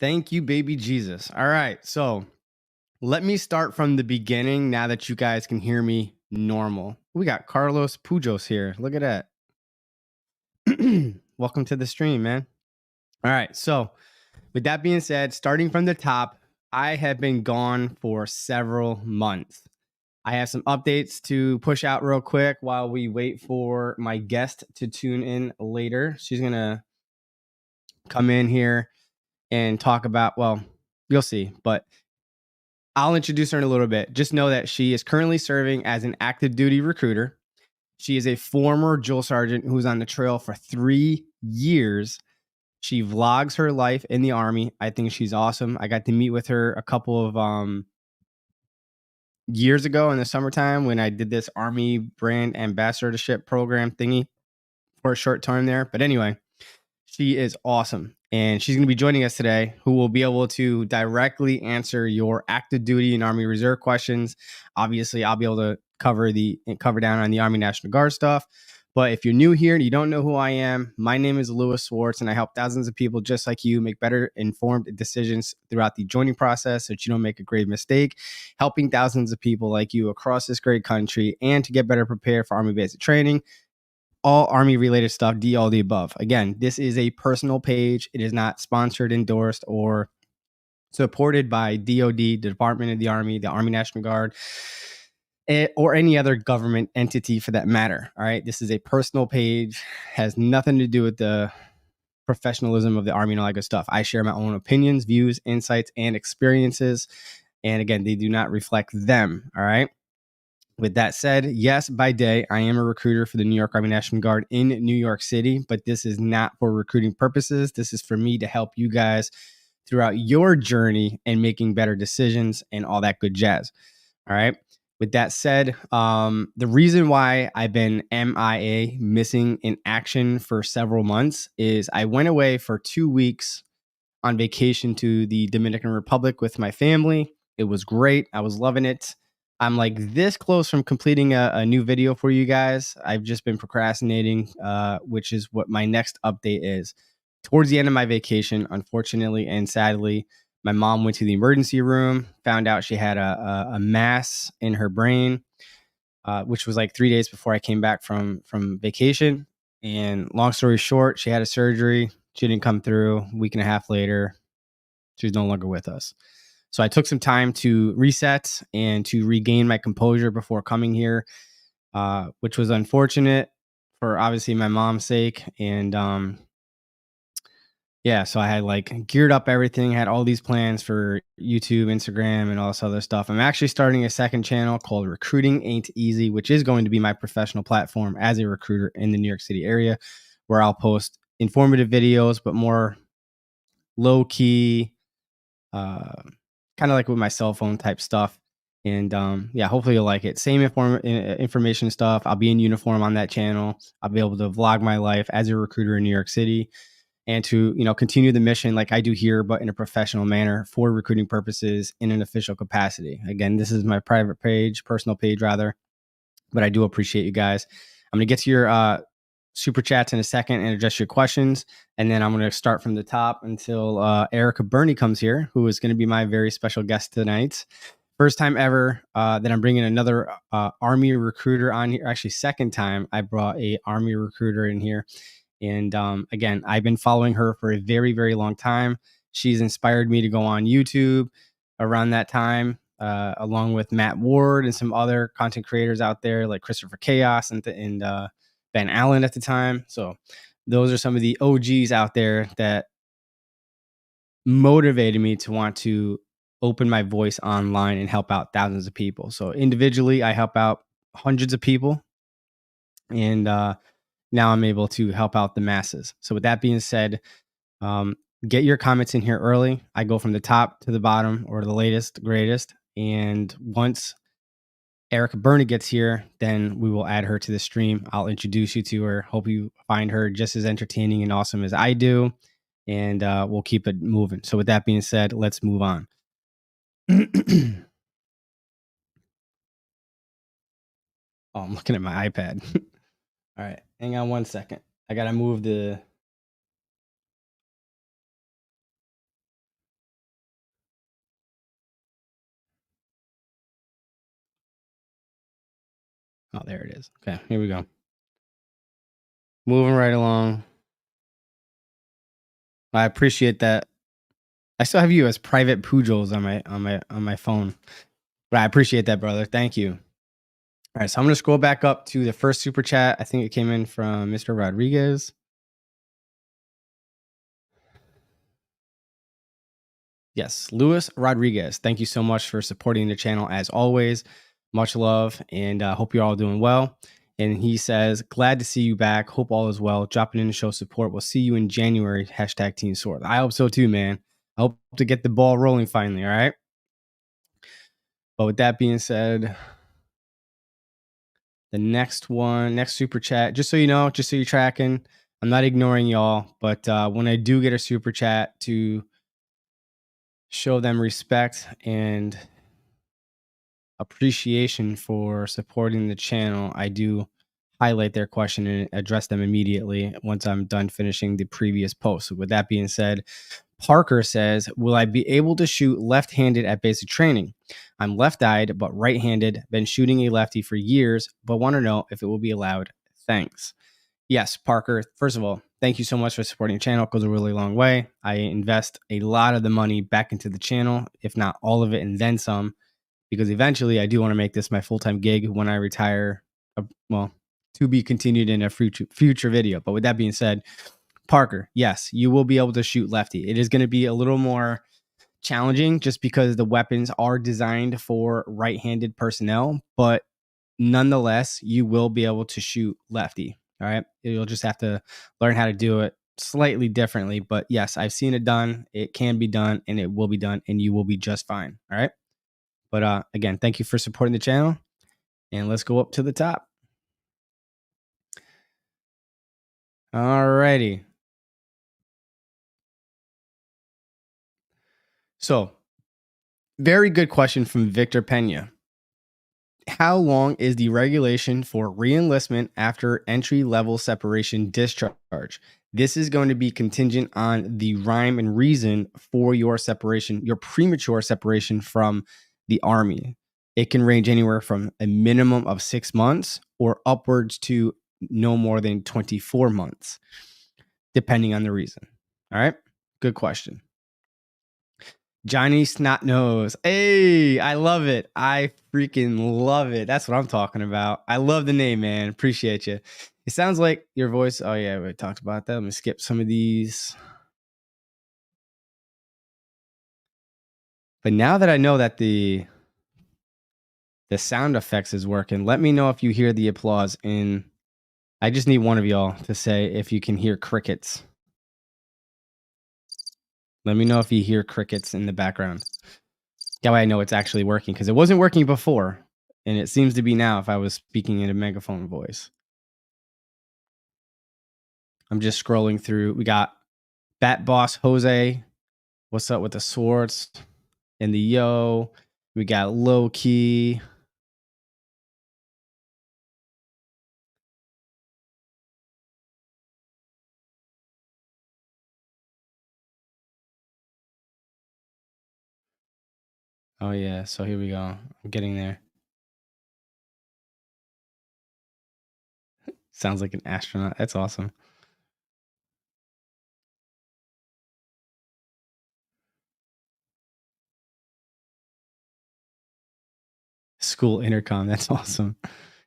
Thank you, baby Jesus. All right. So let me start from the beginning now that you guys can hear me normal. We got Carlos Pujos here. Look at that. Welcome to the stream, man. All right. So, with that being said, starting from the top, I have been gone for several months. I have some updates to push out real quick while we wait for my guest to tune in later. She's going to come in here and talk about, well, you'll see, but I'll introduce her in a little bit. Just know that she is currently serving as an active duty recruiter. She is a former drill sergeant who's on the trail for 3 years. She vlogs her life in the Army. I think she's awesome. I got to meet with her a couple of years ago in the summertime when I did this Army brand ambassadorship program thingy for a short time there. But anyway, she is awesome. And she's going to be joining us today, who will be able to directly answer your active duty and Army Reserve questions. Obviously, I'll be able to cover down on the Army National Guard stuff. But if you're new here and you don't know who I am, my name is Louis Swartz, and I help thousands of people just like you make better informed decisions throughout the joining process so that you don't make a grave mistake, helping thousands of people like you across this great country and to get better prepared for Army basic training. All Army related stuff, all the above. Again, this is a personal page. It is not sponsored, endorsed, or supported by DOD, the Department of the Army National Guard, or any other government entity for that matter. All right. This is a personal page, has nothing to do with the professionalism of the Army and all that good stuff. I share my own opinions, views, insights, and experiences. And again, they do not reflect them. All right. With that said, yes, by day, I am a recruiter for the New York Army National Guard in New York City, but this is not for recruiting purposes. This is for me to help you guys throughout your journey and making better decisions and all that good jazz. All right. With that said, the reason why I've been MIA, missing in action, for several months is I went away for 2 weeks on vacation to the Dominican Republic with my family. It was great. I was loving it. I'm like this close from completing a new video for you guys. I've just been procrastinating, which is what my next update is. Towards the end of my vacation, unfortunately and sadly, my mom went to the emergency room, found out she had a mass in her brain, which was like 3 days before I came back from vacation. And long story short, she had a surgery. She didn't come through. A week and a half later, she's no longer with us. So I took some time to reset and to regain my composure before coming here, which was unfortunate for obviously my mom's sake. And yeah, so I had like geared up everything, had all these plans for YouTube, Instagram, and all this other stuff. I'm actually starting a second channel called Recruiting Ain't Easy, which is going to be my professional platform as a recruiter in the New York City area, where I'll post informative videos, but more low key, kind of like with my cell phone type stuff. And yeah, hopefully you'll like it. Same information stuff. I'll be in uniform on that channel. I'll be able to vlog my life as a recruiter in New York City, and to, continue the mission like I do here, but in a professional manner for recruiting purposes in an official capacity. Again, this is my private page, personal page rather, but I do appreciate you guys. I'm going to get to your super chats in a second and address your questions. And then I'm going to start from the top until Ericka Burney comes here, who is going to be my very special guest tonight. First time ever that I'm bringing another Army recruiter on here. Actually, second time I brought a Army recruiter in here. And again, I've been following her for a very, very long time. She's inspired me to go on YouTube around that time, along with Matt Ward and some other content creators out there like Christopher Chaos and Ben Allen at the time. So those are some of the OGs out there that motivated me to want to open my voice online and help out thousands of people. So individually, I help out hundreds of people. And now I'm able to help out the masses. So with that being said, get your comments in here early. I go from the top to the bottom, or the latest, greatest. And once Ericka Burney gets here, then we will add her to the stream. I'll introduce you to her. Hope you find her just as entertaining and awesome as I do. And we'll keep it moving. So with that being said, let's move on. Oh, I'm looking at my iPad. All right, hang on one second. I gotta move the. Oh, there it is. Okay, here we go. Moving right along. I appreciate that. I still have you as private Pujos on my phone. But I appreciate that, brother. Thank you. All right, so I'm going to scroll back up to the first super chat. I think it came in from Mr. Rodriguez. Yes, Luis Rodriguez. Thank you so much for supporting the channel as always. Much love, and hope you're all doing well. And he says, glad to see you back. Hope all is well. Dropping in to show support. We'll see you in January. # Team Swartz. I hope so too, man. I hope to get the ball rolling finally. All right. But with that being said, the next super chat, just so you know, just so you're tracking, I'm not ignoring y'all, but when I do get a super chat to show them respect and appreciation for supporting the channel, I do highlight their question and address them immediately once I'm done finishing the previous post. So with that being said, Parker says, will I be able to shoot left-handed at basic training? I'm left-eyed, but right-handed, been shooting a lefty for years, but want to know if it will be allowed. Thanks. Yes, Parker. First of all, thank you so much for supporting the channel. It goes a really long way. I invest a lot of the money back into the channel, if not all of it, and then some, because eventually I do want to make this my full-time gig when I retire. Well, to be continued in a future video. But with that being said, Parker, yes, you will be able to shoot lefty. It is going to be a little more challenging just because the weapons are designed for right-handed personnel, but nonetheless, you will be able to shoot lefty. All right. You'll just have to learn how to do it slightly differently. But yes, I've seen it done. It can be done and it will be done and you will be just fine. All right. But again, thank you for supporting the channel. And let's go up to the top. All righty. So, very good question from Victor Pena. How long is the regulation for re-enlistment after entry-level separation discharge? This is going to be contingent on the rhyme and reason for your separation, your premature separation from the Army. It can range anywhere from a minimum of 6 months or upwards to no more than 24 months, depending on the reason. All right, good question. Johnny Snotnose. Hey, I love it. I freaking love it. That's what I'm talking about. I love the name, man. Appreciate you. It sounds like your voice. Oh, yeah, we talked about that. Let me skip some of these. But now that I know that the sound effects is working, let me know if you hear the applause. And I just need one of y'all to say if you can hear crickets. Let me know if you hear crickets in the background. That way I know it's actually working, because it wasn't working before, and it seems to be now if I was speaking in a megaphone voice. I'm just scrolling through. We got Bat Boss Jose. What's up with the Swartz and the Yo? We got Low Key. Oh, yeah. So here we go. I'm getting there. Sounds like an astronaut. That's awesome. School intercom. That's awesome.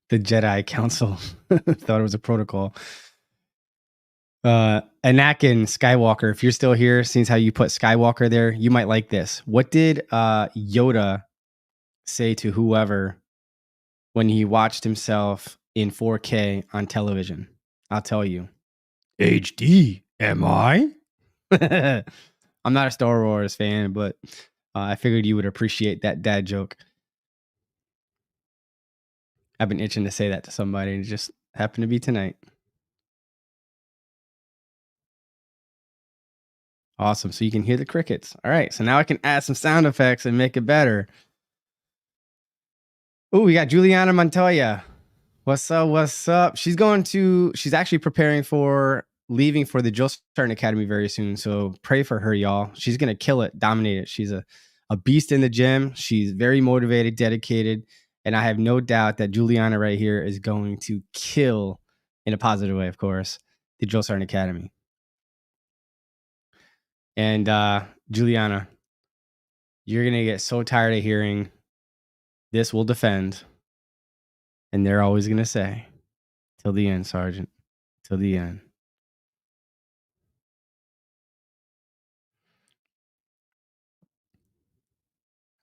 The Jedi Council. Thought it was a protocol. Anakin Skywalker, if you're still here, since how you put Skywalker there, you might like this. What did Yoda say to whoever when he watched himself in 4K on television? I'll tell you. HD, am I? I'm not a Star Wars fan, but I figured you would appreciate that dad joke. I've been itching to say that to somebody, and it just happened to be tonight. Awesome. So you can hear the crickets. All right. So now I can add some sound effects and make it better. Oh, we got Juliana Montoya. What's up? What's up? She's actually preparing for leaving for the Jill Startin Academy very soon. So pray for her, y'all. She's going to kill it, dominate it. She's a beast in the gym. She's very motivated, dedicated, And I have no doubt that Juliana right here is going to kill, in a positive way, of course, the Drill Sergeant Academy. And Juliana, you're going to get so tired of hearing this will defend. And they're always going to say, till the end, Sergeant, till the end.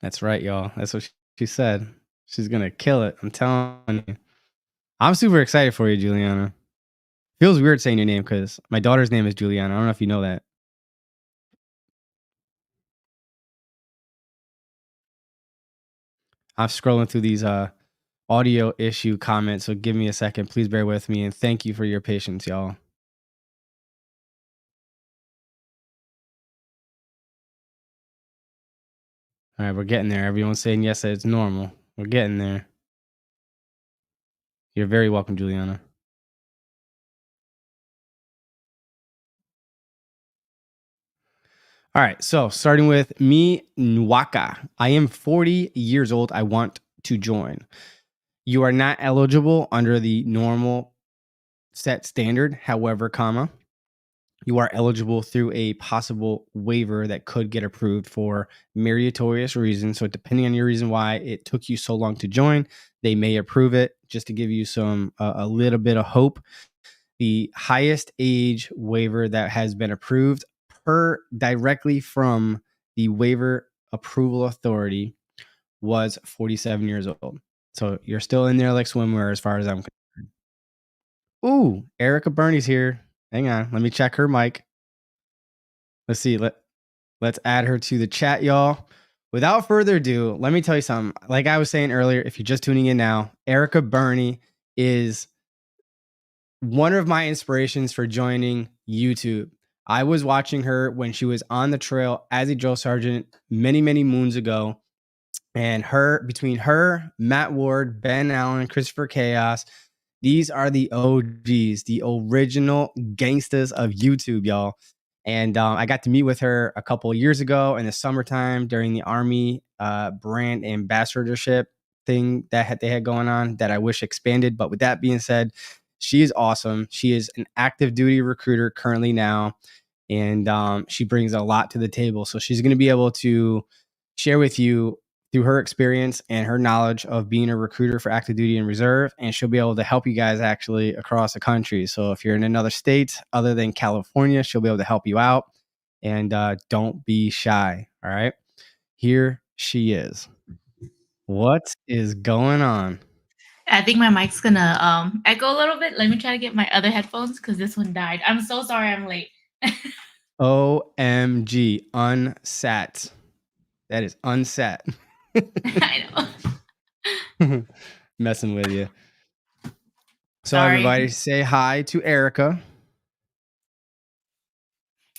That's right, y'all. That's what she said. She's going to kill it. I'm telling you. I'm super excited for you, Juliana. Feels weird saying your name because my daughter's name is Juliana. I don't know if you know that. I'm scrolling through these audio issue comments, so give me a second. Please bear with me, and thank you for your patience, y'all. All right, we're getting there. Everyone's saying yes, that it's normal. We're getting there. You're very welcome, Juliana. All right, so starting with me, Nwaka. I am 40 years old. I want to join. You are not eligible under the normal set standard. However, comma, you are eligible through a possible waiver that could get approved for meritorious reasons. So depending on your reason why it took you so long to join, they may approve it. Just to give you some a little bit of hope, the highest age waiver that has been approved directly from the waiver approval authority was 47 years old. So you're still in there like swimwear as far as I'm concerned. Ooh, Ericka Bernie's here. Hang on, let me check her mic. Let's see. Let's add her to the chat, y'all. Without further ado, let me tell you something. Like I was saying earlier, if you're just tuning in now, Ericka Bernie is one of my inspirations for joining YouTube. I was watching her when she was on the trail as a drill sergeant many, many moons ago. And between her, Matt Ward, Ben Allen, Christopher Chaos, these are the OGs, the original gangsters of YouTube, y'all. And I got to meet with her a couple of years ago in the summertime during the Army brand ambassadorship thing that they had going on that I wish expanded. But with that being said, she is awesome. She is an active duty recruiter currently now, and she brings a lot to the table. So she's going to be able to share with you through her experience and her knowledge of being a recruiter for active duty and reserve, and she'll be able to help you guys actually across the country. So if you're in another state other than California, she'll be able to help you out, and don't be shy. All right, here she is. What is going on? I think my mic's gonna echo a little bit. Let me try to get my other headphones because this one died. I'm so sorry I'm late. OMG, unsat. That is unsat. I know. Messing with you. So Sorry. everybody say hi to Ericka.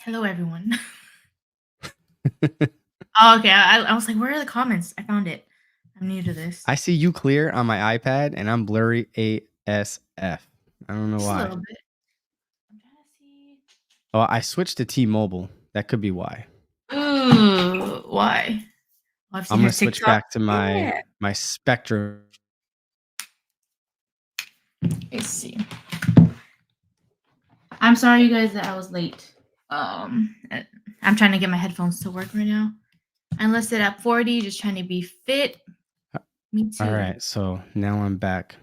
Hello, everyone. Oh, okay. I was like, where are the comments? I found it. I'm new to this. I see you clear on my iPad, and I'm blurry ASF. I don't know Just why. a little bit. I'm trying to see. Oh, I switched to T-Mobile. That could be why. Ooh, why? I'm gonna switch back to my Spectrum. Let's see. I'm sorry, you guys, that I was late. I'm trying to get my headphones to work right now. I enlisted at 40, just trying to be fit. Me too. All right, so now I'm back.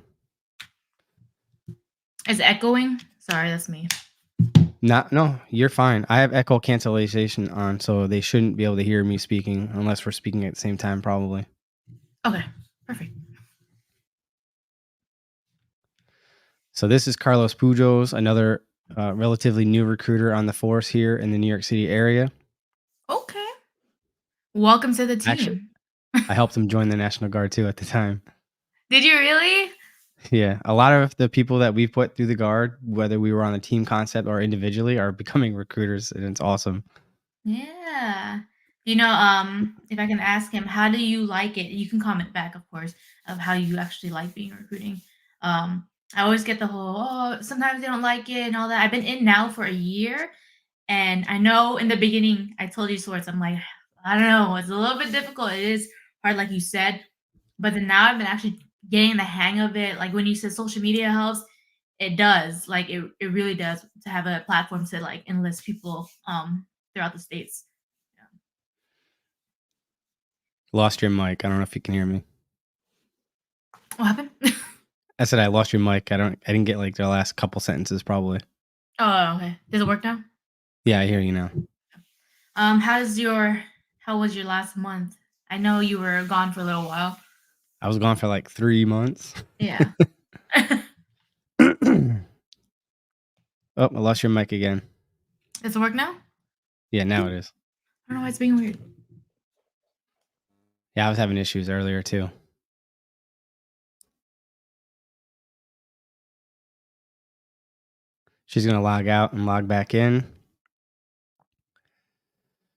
Is it echoing? Sorry, that's me. No, you're fine. I have echo cancellation on, so they shouldn't be able to hear me speaking unless we're speaking at the same time, probably. Okay, perfect. So this is Carlos Pujos, another relatively new recruiter on the force here in the New York City area. Okay. Welcome to the team. Actually, I helped him join the National Guard too at the time. Did you really? Yeah, a lot of the people that we've put through the Guard, whether we were on a team concept or individually, are becoming recruiters, and it's awesome. Yeah. If I can ask him, how do you like it? You can comment back, of course, of how you actually like being recruiting. I always get the whole, sometimes they don't like it and all that. I've been in now for a year, and I know in the beginning, I told you, Swartz, I'm like, I don't know, it's a little bit difficult. It is hard, like you said, but then now I've been actually getting the hang of it. Like when you said social media helps, it does. Like it really does to have a platform to like enlist people throughout the states. Lost your mic. I don't know if you can hear me. What happened? I said I lost your mic. I didn't get like the last couple sentences probably. Oh, okay. Does it work now? Yeah, I hear you now. How was your last month? I know you were gone for a little while. I was gone for like 3 months. Yeah. Oh, I lost your mic again. Does it work now? Yeah, now it is. I don't know why it's being weird. Yeah, I was having issues earlier too. She's going to log out and log back in.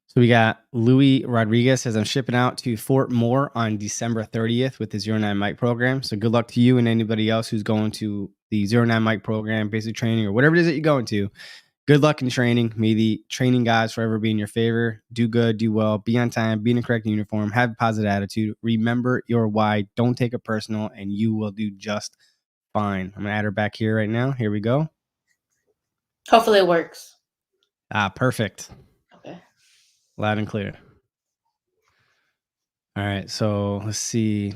So we got Louis Rodriguez says, I'm shipping out to Fort Moore on December 30th with the 09 Mic program. So good luck to you and anybody else who's going to the 09 Mic program, basic training, or whatever it is that you're going to. Good luck in training. May the training gods forever be in your favor. Do good, do well, be on time, be in the correct uniform, have a positive attitude. Remember your why. Don't take it personal, and you will do just fine. I'm going to add her back here right now. Here we go. Hopefully it works. Perfect. Okay. Loud and clear. All right, so let's see.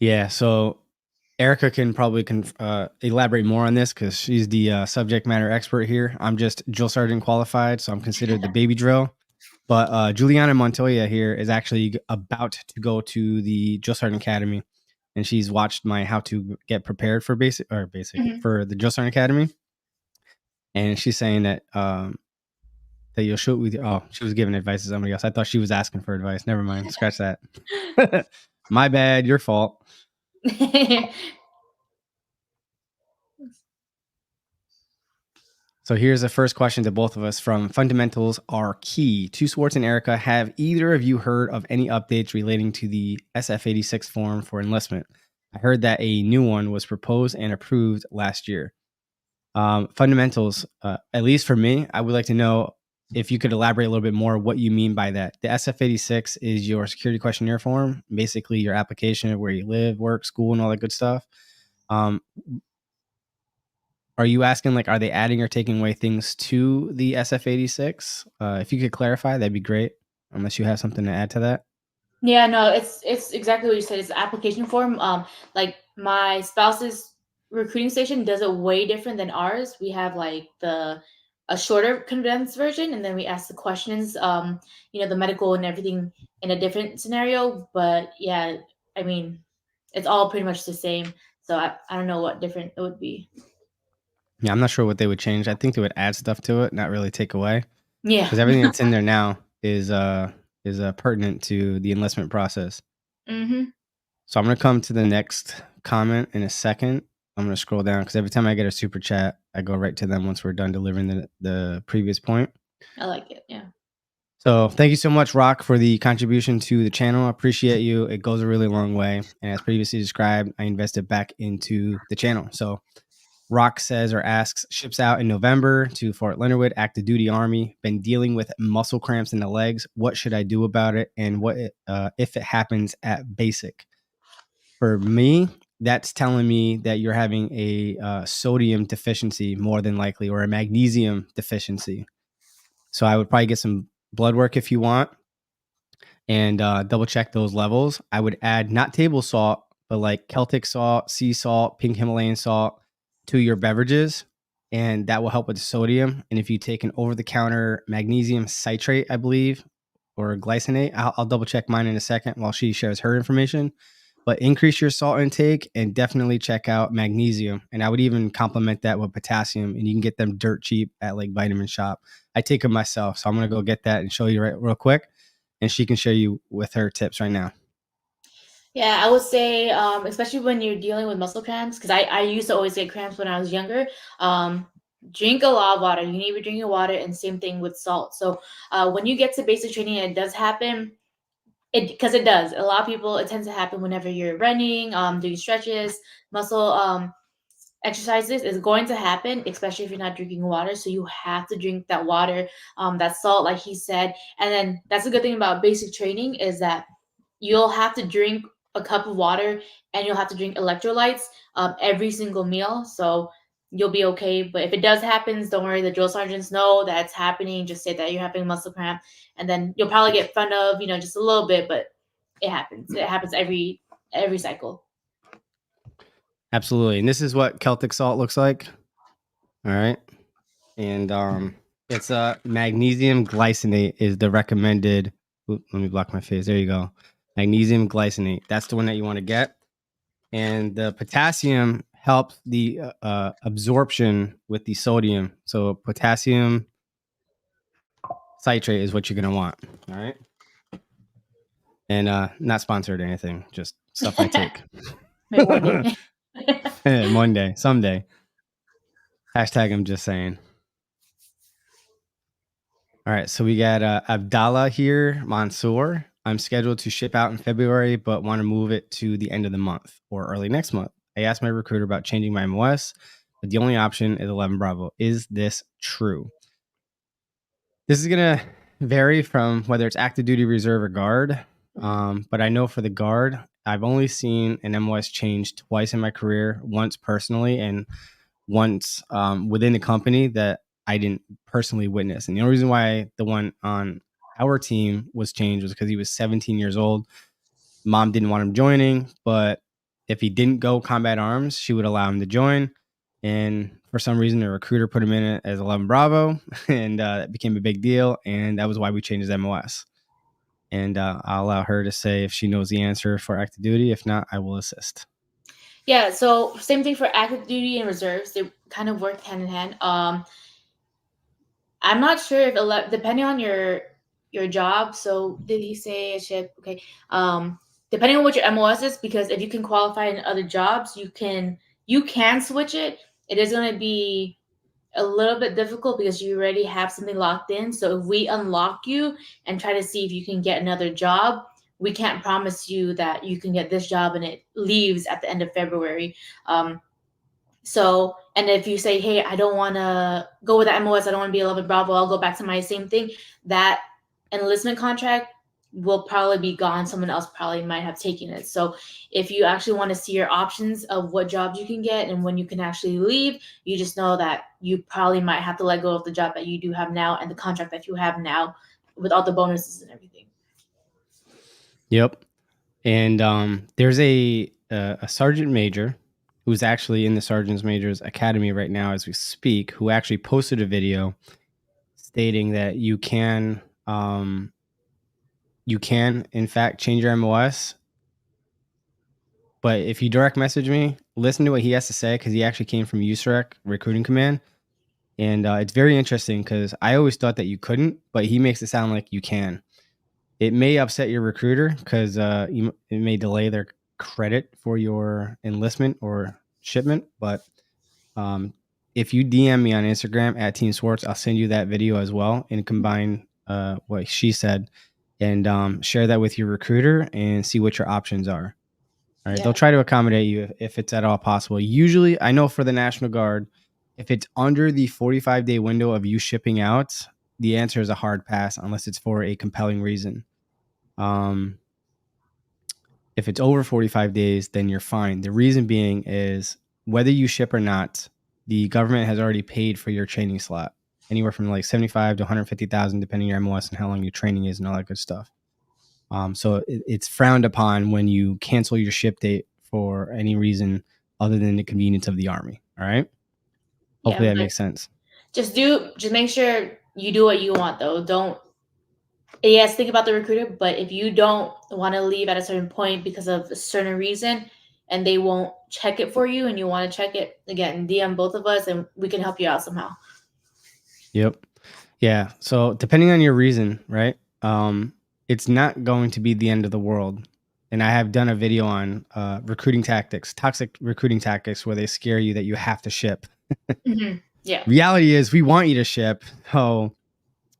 Yeah, so Ericka can probably elaborate more on this because she's the subject matter expert here. I'm just drill sergeant qualified, so I'm considered the baby drill. But Juliana Montoya here is actually about to go to the drill sergeant academy, and she's watched my how to get prepared for basic for the drill sergeant academy, and she's saying that that you'll shoot with. Oh, she was giving advice to somebody else. I thought she was asking for advice. Never mind. Scratch that. My bad. Your fault. So here's the first question to both of us from Fundamentals Are Key. To Swartz and Ericka, have either of you heard of any updates relating to the SF-86 form for enlistment? I heard that a new one was proposed and approved last year. Fundamentals, at least for me, I would like to know if you could elaborate a little bit more what you mean by that. The SF-86 is your security questionnaire form, basically your application of where you live, work, school, and all that good stuff. Are you asking, like, are they adding or taking away things to the SF-86? If you could clarify, that'd be great, unless you have something to add to that. Yeah, no, it's exactly what you said. It's an application form. Like my spouse's recruiting station does it way different than ours. We have like a shorter condensed version, and then we ask the questions, the medical and everything in a different scenario. But yeah, I mean, it's all pretty much the same. So I don't know what different it would be. Yeah, I'm not sure what they would change. I think they would add stuff to it, not really take away. Yeah, because everything that's in there now is pertinent to the enlistment process. Mm-hmm. So I'm gonna come to the next comment in a second. I'm gonna scroll down because every time I get a super chat, I go right to them once we're done delivering the previous point. I like it. Yeah. So thank you so much, Rock, for the contribution to the channel. I appreciate you. It goes a really long way. And as previously described, I invested back into the channel. So Rock says or asks, ships out in November to Fort Leonard Wood, active duty Army. Been dealing with muscle cramps in the legs. What should I do about it? And what if it happens at basic? For me, that's telling me that you're having a sodium deficiency more than likely, or a magnesium deficiency. So I would probably get some blood work if you want and double check those levels. I would add not table salt, but like Celtic salt, sea salt, pink Himalayan salt to your beverages, and that will help with the sodium. And if you take an over-the-counter magnesium citrate, I believe, or glycinate, I'll double check mine in a second while she shares her information. But increase your salt intake and definitely check out magnesium. And I would even complement that with potassium, and you can get them dirt cheap at like Vitamin Shop. I take them myself, so I'm gonna go get that and show you real quick, and she can share you with her tips right now. Yeah, I would say, especially when you're dealing with muscle cramps, because I used to always get cramps when I was younger. Drink a lot of water. You need to be drinking water, and same thing with salt. So when you get to basic training, and it does happen. Because it does. A lot of people, it tends to happen whenever you're running, doing stretches, muscle exercises is going to happen, especially if you're not drinking water. So you have to drink that water, that salt, like he said. And then that's a good thing about basic training is that you'll have to drink a cup of water and you'll have to drink electrolytes every single meal. So you'll be okay. But if it does happen, don't worry. The drill sergeants know that it's happening. Just say that you're having muscle cramp, and then you'll probably get fun of, just a little bit, but it happens. It happens every cycle. Absolutely. And this is what Celtic salt looks like. All right. And it's magnesium glycinate is the recommended. Let me block my face. There you go. Magnesium glycinate. That's the one that you want to get. And the potassium helps the absorption with the sodium. So potassium citrate is what you're going to want. All right. And not sponsored or anything, just stuff I take. Maybe one day. One day, someday. Hashtag I'm just saying. All right, so we got Abdallah here, Mansoor. I'm scheduled to ship out in February, but want to move it to the end of the month or early next month. I asked my recruiter about changing my MOS, but the only option is 11 Bravo. Is this true? This is going to vary from whether it's active duty, reserve, or guard. But I know for the guard, I've only seen an MOS change twice in my career, once personally and once within the company that I didn't personally witness. And the only reason why the one on our team was changed was because he was 17 years old. Mom didn't want him joining, but if he didn't go combat arms, she would allow him to join. And for some reason, the recruiter put him in it as 11 Bravo, and that became a big deal. And that was why we changed his MOS. And I'll allow her to say if she knows the answer for active duty. If not, I will assist. Yeah, so same thing for active duty and reserves. They kind of work hand in hand. I'm not sure if depending on your job. So did he say a ship? Okay. Depending on what your MOS is, because if you can qualify in other jobs, you can switch it. It is going to be a little bit difficult because you already have something locked in. So if we unlock you and try to see if you can get another job, we can't promise you that you can get this job and it leaves at the end of February. So, and if you say, hey, I don't want to go with the MOS, I don't want to be 11 Bravo, I'll go back to my same thing, that enlistment contract will probably be gone. Someone else probably might have taken it. So if you actually want to see your options of what jobs you can get and when you can actually leave, you just know that you probably might have to let go of the job that you do have now and the contract that you have now with all the bonuses and everything. Yep. And there's a sergeant major who's actually in the Sergeant's Major's Academy right now as we speak, who actually posted a video stating that you can in fact change your MOS. But if you direct message me, listen to what he has to say, because he actually came from USAREC Recruiting Command. And it's very interesting because I always thought that you couldn't, but he makes it sound like you can. It may upset your recruiter because it may delay their credit for your enlistment or shipment. But if you DM me on Instagram at Team Swartz, I'll send you that video as well and combine what she said and share that with your recruiter and see what your options are. All right. Yeah. They'll try to accommodate you if it's at all possible. Usually, I know for the National Guard, if it's under the 45-day window of you shipping out, the answer is a hard pass unless it's for a compelling reason. If it's over 45 days, then you're fine. The reason being is whether you ship or not, the government has already paid for your training slot, anywhere from like 75 to 150,000, depending on your MOS and how long your training is and all that good stuff. So it's frowned upon when you cancel your ship date for any reason other than the convenience of the Army. All right. Hopefully that makes sense. Just make sure you do what you want though. Yes, think about the recruiter, but if you don't want to leave at a certain point because of a certain reason and they won't check it for you and you want to check it, again, DM both of us and we can help you out somehow. Yep. Yeah. So depending on your reason, right? It's not going to be the end of the world. And I have done a video on recruiting tactics, toxic recruiting tactics, where they scare you that you have to ship. Mm-hmm. Yeah. Reality is we want you to ship. So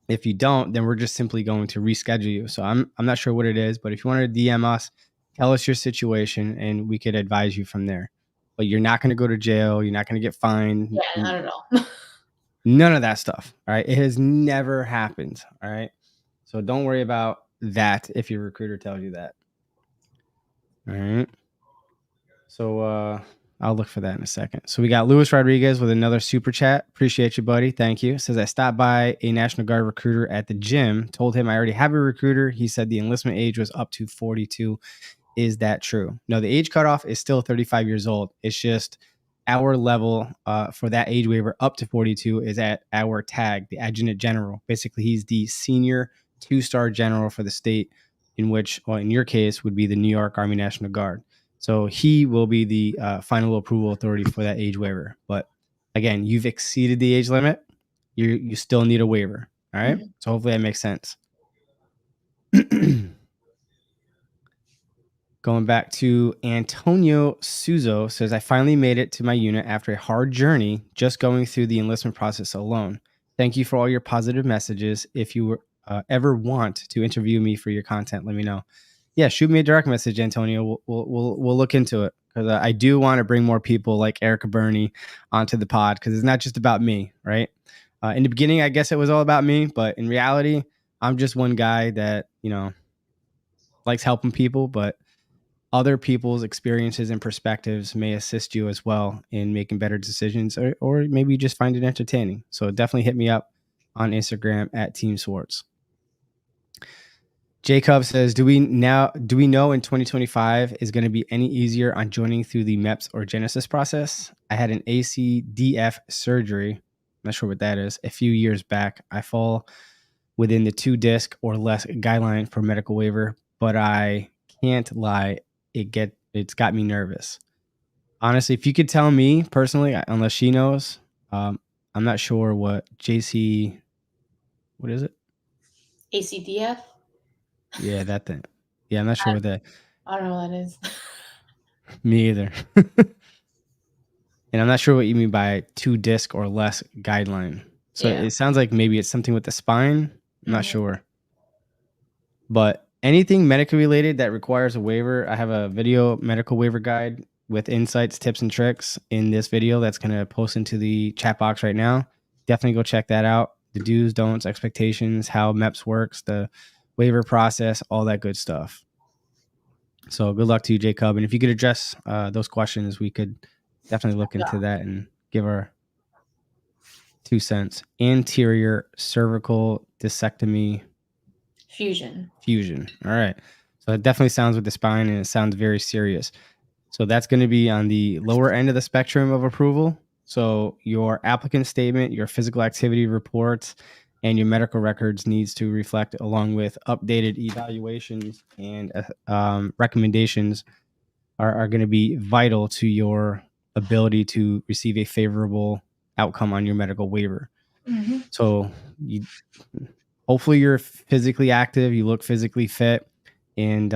if you don't, then we're just simply going to reschedule you. So I'm not sure what it is, but if you want to DM us, tell us your situation and we could advise you from there. But you're not going to go to jail. You're not going to get fined. Yeah, not at all. None of that stuff. All right. It has never happened. All right. So don't worry about that if your recruiter tells you that. All right. So I'll look for that in a second. So we got Luis Rodriguez with another super chat. Appreciate you, buddy. Thank you. Says I stopped by a National Guard recruiter at the gym. Told him I already have a recruiter. He said the enlistment age was up to 42. Is that true? No, the age cutoff is still 35 years old. It's just our level for that age waiver up to 42 is at our tag, the adjutant general. Basically, he's the senior 2-star general for the state, in which, well, in your case, would be the New York Army National Guard. So he will be the final approval authority for that age waiver. But again, you've exceeded the age limit. You still need a waiver. All right. So hopefully that makes sense. Going back to Antonio Suzo says, I finally made it to my unit after a hard journey, just going through the enlistment process alone. Thank you for all your positive messages. If you ever want to interview me for your content, let me know. Yeah, shoot me a direct message, Antonio. We'll look into it, because I do want to bring more people like Ericka Burney onto the pod, because it's not just about me, right? In the beginning, I guess it was all about me, but in reality, I'm just one guy that, likes helping people, but other people's experiences and perspectives may assist you as well in making better decisions, or maybe you just find it entertaining. So definitely hit me up on Instagram at Team Swartz. Jacob says, do we know in 2025 is going to be any easier on joining through the MEPS or Genesis process? I had an ACDF surgery, I'm not sure what that is, a few years back. I fall within the 2 disc or less guideline for medical waiver, but I can't lie, it's got me nervous. Honestly, if you could tell me personally, unless she knows, I'm not sure what what is it? ACDF? Yeah, that thing. Yeah, I'm not sure what that. I don't know what that is. Me either. And I'm not sure what you mean by 2 disc or less guideline. So It sounds like maybe it's something with the spine. I'm not sure. But anything medically related that requires a waiver, I have a video medical waiver guide with insights, tips, and tricks in this video that's going to post into the chat box right now. Definitely go check that out. The do's, don'ts, expectations, how MEPS works, the waiver process, all that good stuff. So good luck to you, Jacob. And if you could address those questions, we could definitely look into that and give our 2 cents. Anterior cervical discectomy fusion. All right. So it definitely sounds with the spine, and it sounds very serious. So that's going to be on the lower end of the spectrum of approval. So your applicant statement, your physical activity reports, and your medical records needs to reflect, along with updated evaluations and recommendations, are going to be vital to your ability to receive a favorable outcome on your medical waiver. So hopefully you're physically active, you look physically fit, and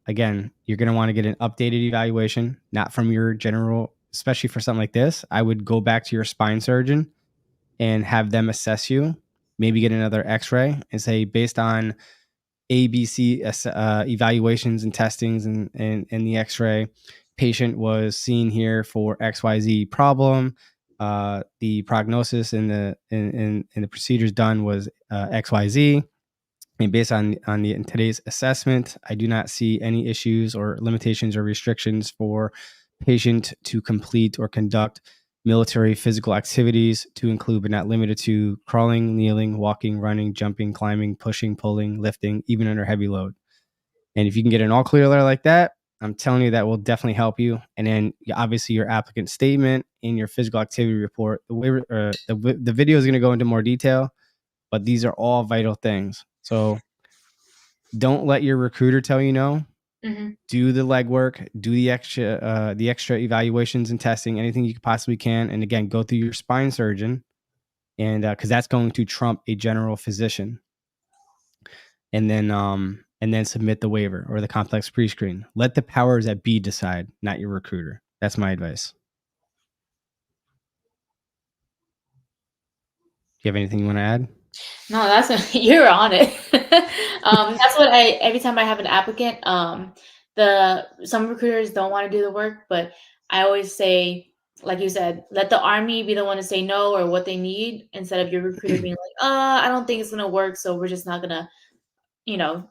again, you're going to want to get an updated evaluation, not from your general, especially for something like this. I would go back to your spine surgeon and have them assess you, maybe get another x-ray and say, based on ABC evaluations and testings and the x-ray, patient was seen here for XYZ problem. The prognosis and the procedures done was XYZ. And based on in today's assessment, I do not see any issues or limitations or restrictions for patient to complete or conduct military physical activities, to include but not limited to crawling, kneeling, walking, running, jumping, climbing, pushing, pulling, lifting, even under heavy load. And if you can get an all clear letter like that, I'm telling you that will definitely help you. And then obviously your applicant statement and your physical activity report. The video is going to go into more detail, but these are all vital things. So don't let your recruiter tell you no. Do the legwork, do the extra evaluations and testing, anything you possibly can. And again, go through your spine surgeon, and because that's going to trump a general physician. And then submit the waiver or the complex pre-screen. Let the powers that be decide, not your recruiter. That's my advice. Do you have anything you want to add? No, you're on it. That's what every time I have an applicant, some recruiters don't want to do the work, but I always say, like you said, let the Army be the one to say no or what they need, instead of your recruiter being like, I don't think it's going to work, so we're just not going to,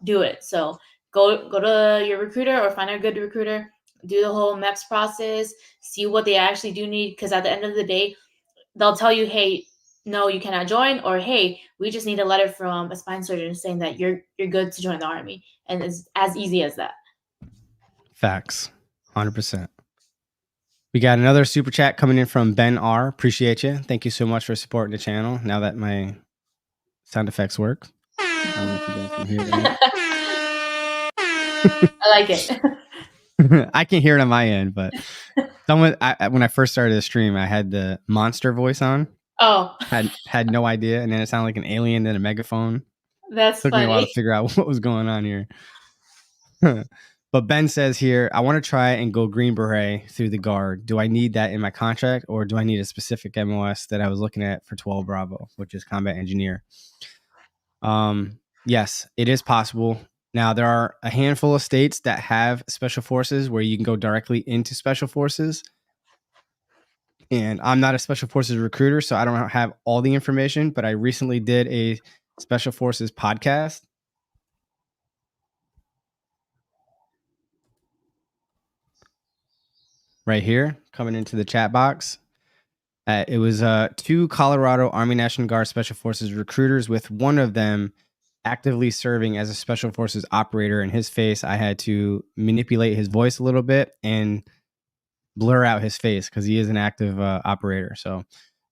do it. So go to your recruiter or find a good recruiter, do the whole MEPS process, see what they actually do need, because at the end of the day, they'll tell you, hey, no, you cannot join, or hey, we just need a letter from a spine surgeon saying that you're good to join the Army, and it's as easy as that. Facts, 100%. We got another super chat coming in from Ben R. Appreciate you. Thank you so much for supporting the channel. Now that my sound effects work, I don't know if you guys can hear that. I like it. I can hear it on my end, but when I first started the stream, I had the monster voice on. Oh, had no idea, and then it sounded like an alien and a megaphone. that's Took me a while to funny. figure out what was going on here. But Ben says here, I want to try and go Green Beret through the Guard. Do I need that in my contract, or do I need a specific MOS that I was looking at for 12 Bravo, which is Combat Engineer? Yes, it is possible. Now, there are a handful of states that have Special Forces where you can go directly into Special Forces. And I'm not a Special Forces recruiter, so I don't have all the information, but I recently did a Special Forces podcast. Right here, coming into the chat box. It was 2 Colorado Army National Guard Special Forces recruiters, with one of them actively serving as a Special Forces operator. In his face, I had to manipulate his voice a little bit and blur out his face because he is an active operator. So,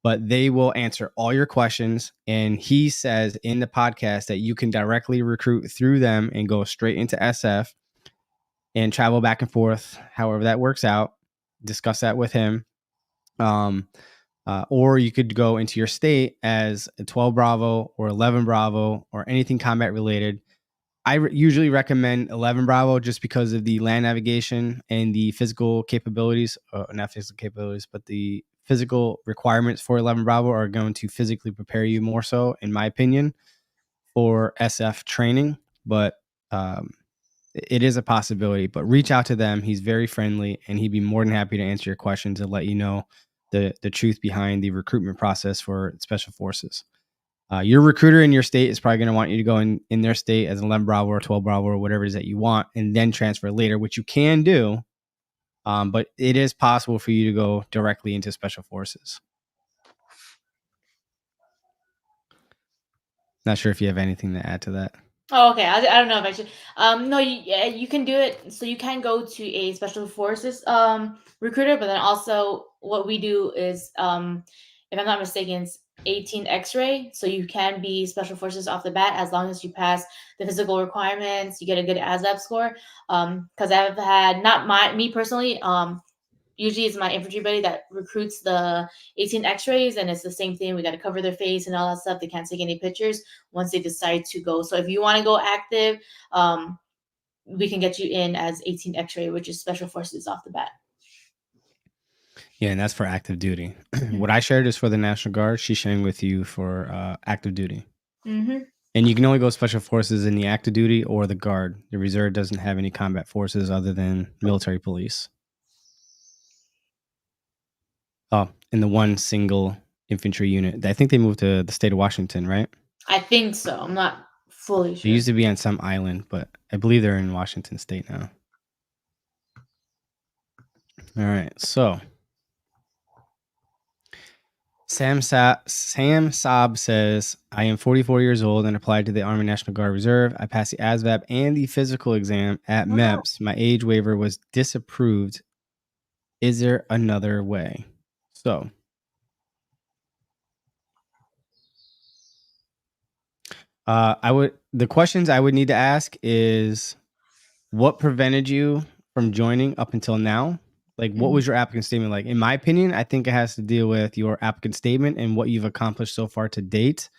but they will answer all your questions. And he says in the podcast that you can directly recruit through them and go straight into SF and travel back and forth, however that works out. Discuss that with him. Or you could go into your state as a 12 Bravo or 11 Bravo or anything combat related. I usually recommend 11 Bravo just because of the land navigation and the physical capabilities, not physical capabilities, but the physical requirements for 11 Bravo are going to physically prepare you more so, in my opinion, for SF training. But it is a possibility, but reach out to them. He's very friendly and he'd be more than happy to answer your questions and let you know the truth behind the recruitment process for Special Forces. Your recruiter in your state is probably going to want you to go in their state as an 11 Bravo or 12 Bravo or whatever it is that you want, and then transfer later, which you can do. But it is possible for you to go directly into Special Forces. Not sure if you have anything to add to that. Oh, okay. I don't know if I should. No, you can do it. So you can go to a Special Forces recruiter, but then also what we do is, if I'm not mistaken, it's 18 X-ray. So you can be Special Forces off the bat as long as you pass the physical requirements. You get a good ASVAB score. Because I've had me personally. Usually it's my infantry buddy that recruits the 18 X-rays, and it's the same thing. We got to cover their face and all that stuff. They can't take any pictures once they decide to go. So if you want to go active, we can get you in as 18 X-ray, which is Special Forces off the bat. Yeah, and that's for active duty. What I shared is for the National Guard. She's sharing with you for active duty. Mm-hmm. And you can only go Special Forces in the active duty or the Guard. The Reserve doesn't have any combat forces other than military police. Oh, and the one single infantry unit. I think they moved to the state of Washington, right? I think so. I'm not fully sure. They used to be on some island, but I believe they're in Washington state now. All right, so Sam Saab says, I am 44 years old and applied to the Army National Guard Reserve. I passed the ASVAB and the physical exam at MEPS. My age waiver was disapproved. Is there another way? So, the questions I would need to ask is, what prevented you from joining up until now? Like, what was your applicant statement like? In my opinion, I think it has to deal with your applicant statement and what you've accomplished so far to date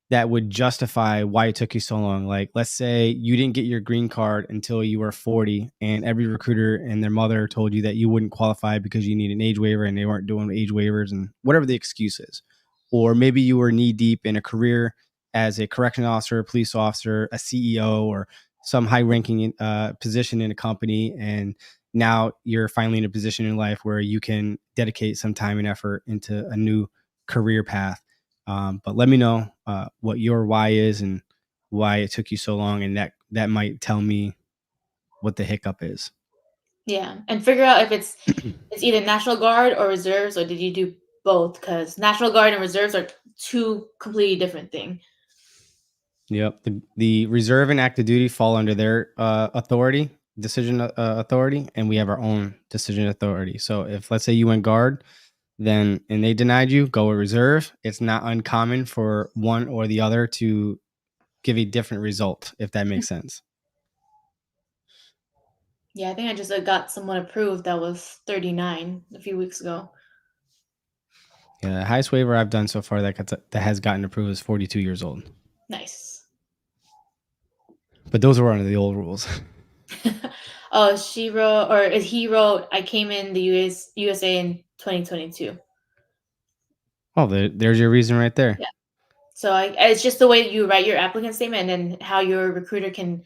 that would justify why it took you so long. Like, let's say you didn't get your green card until you were 40 and every recruiter and their mother told you that you wouldn't qualify because you need an age waiver and they weren't doing age waivers and whatever the excuse is. Or maybe you were knee deep in a career as a correctional officer, a police officer, a CEO, or some high ranking position in a company. And now you're finally in a position in life where you can dedicate some time and effort into a new career path. But let me know what your why is and why it took you so long. And that that might tell me what the hiccup is. Yeah, and figure out if it's either National Guard or reserves, or did you do both? Because National Guard and reserves are two completely different things. Yep. The reserve and active duty fall under their decision authority, and we have our own decision authority. So if, let's say, you went guard, and they denied you, go with reserve. It's not uncommon for one or the other to give a different result, if that makes sense. Yeah, I think I just got someone approved that was 39 a few weeks ago. Yeah, the highest waiver I've done so far that has gotten approved is 42 years old. Nice. But those were under the old rules. Oh, he wrote, I came in the USA in 2022. Oh, there's your reason right there. Yeah. So it's just the way you write your applicant statement, and then how your recruiter can,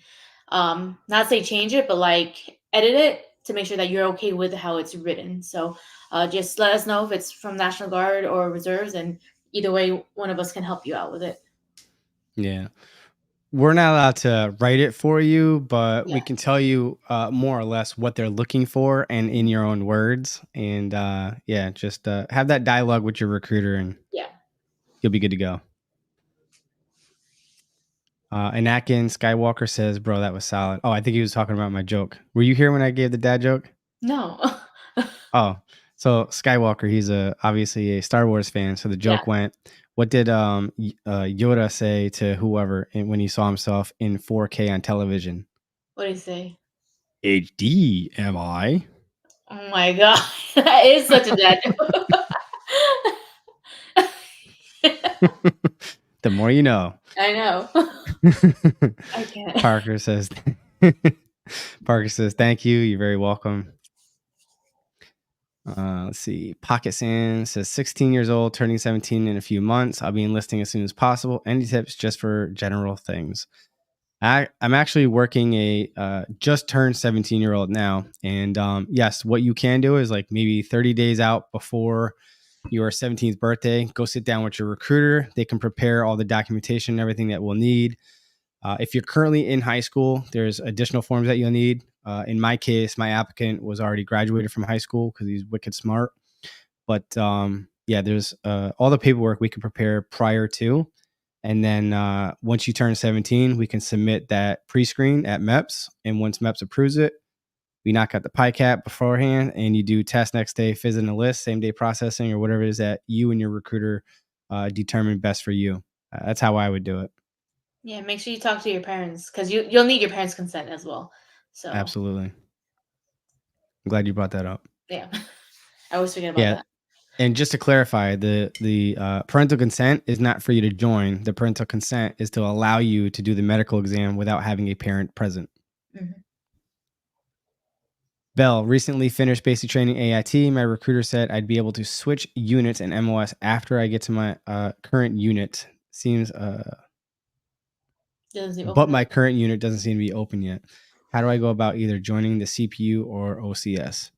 not say change it, but like edit it to make sure that you're okay with how it's written. So just let us know if it's from National Guard or reserves, and either way, one of us can help you out with it. Yeah. We're not allowed to write it for you, but we can tell you more or less what they're looking for, and in your own words. And just have that dialogue with your recruiter, and you'll be good to go. Anakin Skywalker says, bro, that was solid. Oh, I think he was talking about my joke. Were you here when I gave the dad joke? No. Oh, so Skywalker, he's obviously a Star Wars fan. So the joke went, what did Yoda say to whoever when he saw himself in 4K on television? What did he say? HD, am I? Oh my god, that is such a dad joke. The more you know. I know. I can't. Parker says, thank you. You're very welcome. Let's see. Pocket Sand says 16 years old, turning 17 in a few months. I'll be enlisting as soon as possible. Any tips just for general things? I'm actually working a just turned 17-year-old now. And yes, what you can do is like maybe 30 days out before your 17th birthday, go sit down with your recruiter. They can prepare all the documentation and everything that we'll need. If you're currently in high school, there's additional forms that you'll need. In my case, my applicant was already graduated from high school because he's wicked smart. But there's all the paperwork we can prepare prior to. And then once you turn 17, we can submit that pre-screen at MEPS. And once MEPS approves it, we knock out the PICAP beforehand, and you do test next day, phys and enlist, same day processing, or whatever it is that you and your recruiter determine best for you. That's how I would do it. Yeah, make sure you talk to your parents, because you'll need your parents' consent as well. So absolutely. I'm glad you brought that up. Yeah, I was forgetting about that. And just to clarify, the parental consent is not for you to join. The parental consent is to allow you to do the medical exam without having a parent present. Mm-hmm. Bell, recently finished basic training AIT. My recruiter said I'd be able to switch units and MOS after I get to my current unit. Seems but my current unit doesn't seem to be open yet. How do I go about either joining the CPU or OCS?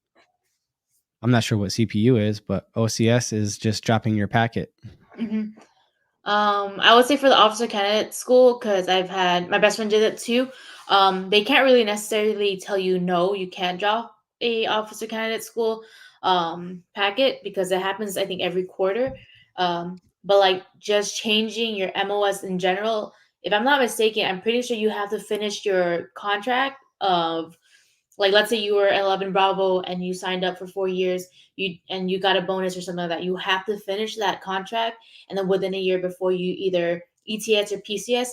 I'm not sure what CPU is, but OCS is just dropping your packet. Mm-hmm. I would say for the officer candidate school, because I've had my best friend did it too. They can't really necessarily tell you no, you can't drop a officer candidate school packet, because it happens I think every quarter. But like just changing your MOS in general, if I'm not mistaken, I'm pretty sure you have to finish your contract of, like, let's say you were 11 Bravo and you signed up for 4 years, you got a bonus or something like that. You have to finish that contract, and then within a year before you either ETS or PCS,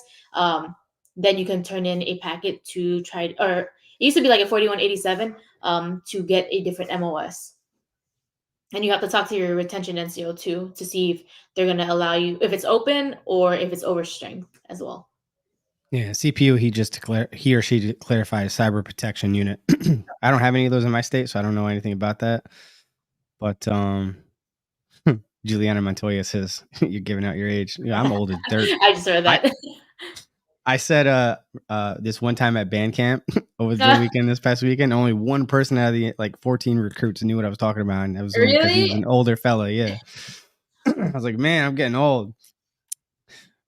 then you can turn in a packet to try, or it used to be like a 4187 to get a different MOS. And you have to talk to your retention NCO too to see if they're going to allow you, if it's open or if it's overstrength as well. Yeah, CPU, he or she clarifies cyber protection unit. I don't have any of those in my state, so I don't know anything about that. But Juliana Montoya says, you're giving out your age. Yeah, I'm old as dirt. I just heard that. I said this one time at band camp over the weekend, this past weekend, only one person out of the 14 recruits knew what I was talking about. And that was because he was an older fella. Yeah. I was like, man, I'm getting old.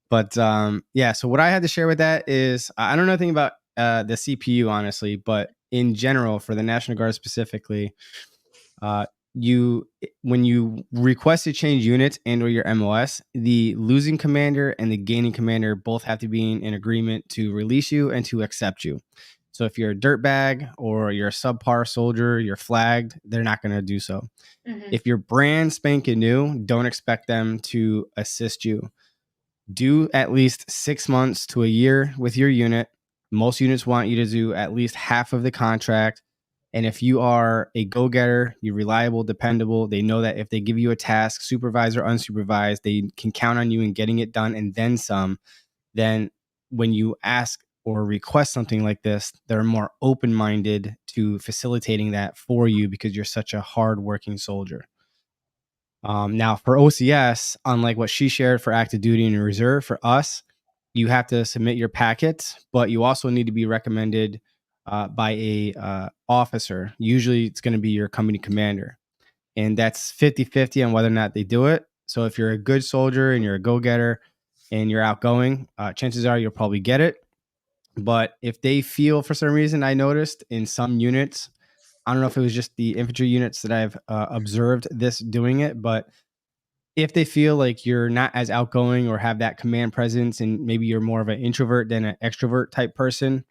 But so what I had to share with that is I don't know anything about the CPU, honestly, but in general, for the National Guard specifically, when you request to change units and or your MOS, the losing commander and the gaining commander both have to be in agreement to release you and to accept you. So if you're a dirtbag or you're a subpar soldier, you're flagged, they're not going to do so. Mhm. If you're brand spanking new, don't expect them to assist you. Do at least 6 months to a year with your unit. Most units want you to do at least half of the contract. And if you are a go-getter, you're reliable, dependable, they know that if they give you a task, supervised or unsupervised, they can count on you in getting it done and then some. Then when you ask or request something like this, they're more open-minded to facilitating that for you because you're such a hard-working soldier. Now, for OCS, unlike what she shared for active duty and reserve, for us, you have to submit your packets, but you also need to be recommended by a officer. Usually it's going to be your company commander. And that's 50-50 on whether or not they do it. So if you're a good soldier and you're a go-getter and you're outgoing, chances are you'll probably get it. But if they feel, for some reason, I noticed in some units, I don't know if it was just the infantry units that I've observed this doing it, but if they feel like you're not as outgoing or have that command presence and maybe you're more of an introvert than an extrovert type person,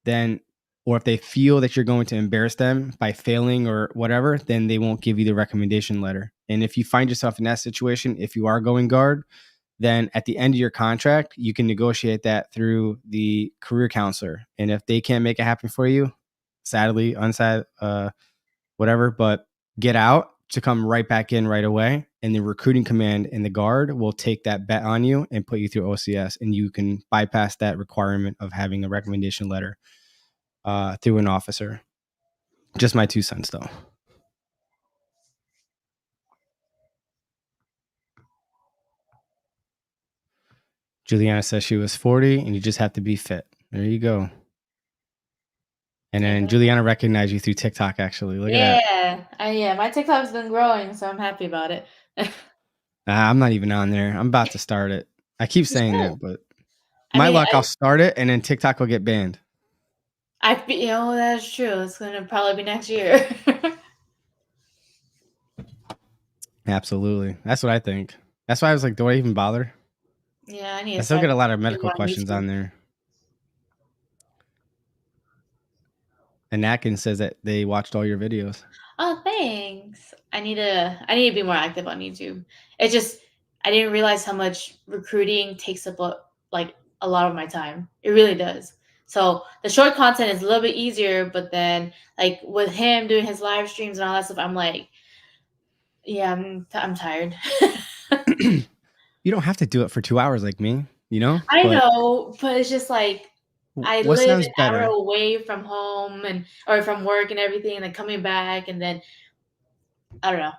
then, or if they feel that you're going to embarrass them by failing or whatever, then they won't give you the recommendation letter. And if you find yourself in that situation, if you are going guard, then at the end of your contract, you can negotiate that through the career counselor. And if they can't make it happen for you, sadly, whatever, but get out to come right back in right away. And the recruiting command and the guard will take that bet on you and put you through OCS. And you can bypass that requirement of having a recommendation letter through an officer. Just my 2 cents, though. Juliana says she was 40 and you just have to be fit. There you go. And then Juliana recognized you through TikTok, actually. Look at that. Yeah. My TikTok's been growing, so I'm happy about it. I'm not even on there. I'm about to start it. I keep saying that, but I my mean, luck, I'll start it and then TikTok will get banned. That's true. It's gonna probably be next year. Absolutely. That's what I think. That's why I was like, do I even bother? Yeah, I need I to still start get a lot of doing medical more on questions YouTube. on there. And Atkins says that they watched all your videos. Oh, thanks. I need to be more active on YouTube. It's just I didn't realize how much recruiting takes up a lot of my time. It really does. So the short content is a little bit easier, but then like with him doing his live streams and all that stuff, I'm like, yeah, I'm tired. You don't have to do it for 2 hours like me, you know? I But know, but it's just like I what live sounds an hour better? away from home or from work and everything, and then coming back, and then I don't know.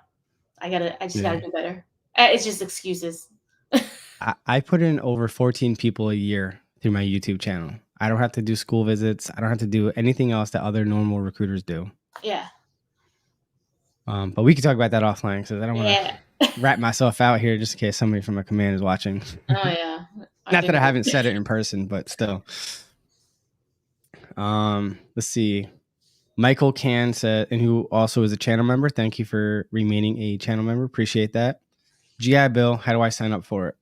I just gotta do better. It's just excuses. I put in over 14 people a year through my YouTube channel. I don't have to do school visits. I don't have to do anything else that other normal recruiters do. Yeah. But we can talk about that offline because I don't want Yeah. to wrap myself out here just in case somebody from my command is watching. Oh yeah. Not that I haven't said it in person, but still. Let's see. Michael Can said, and who also is a channel member. Thank you for remaining a channel member. Appreciate that. GI Bill, how do I sign up for it?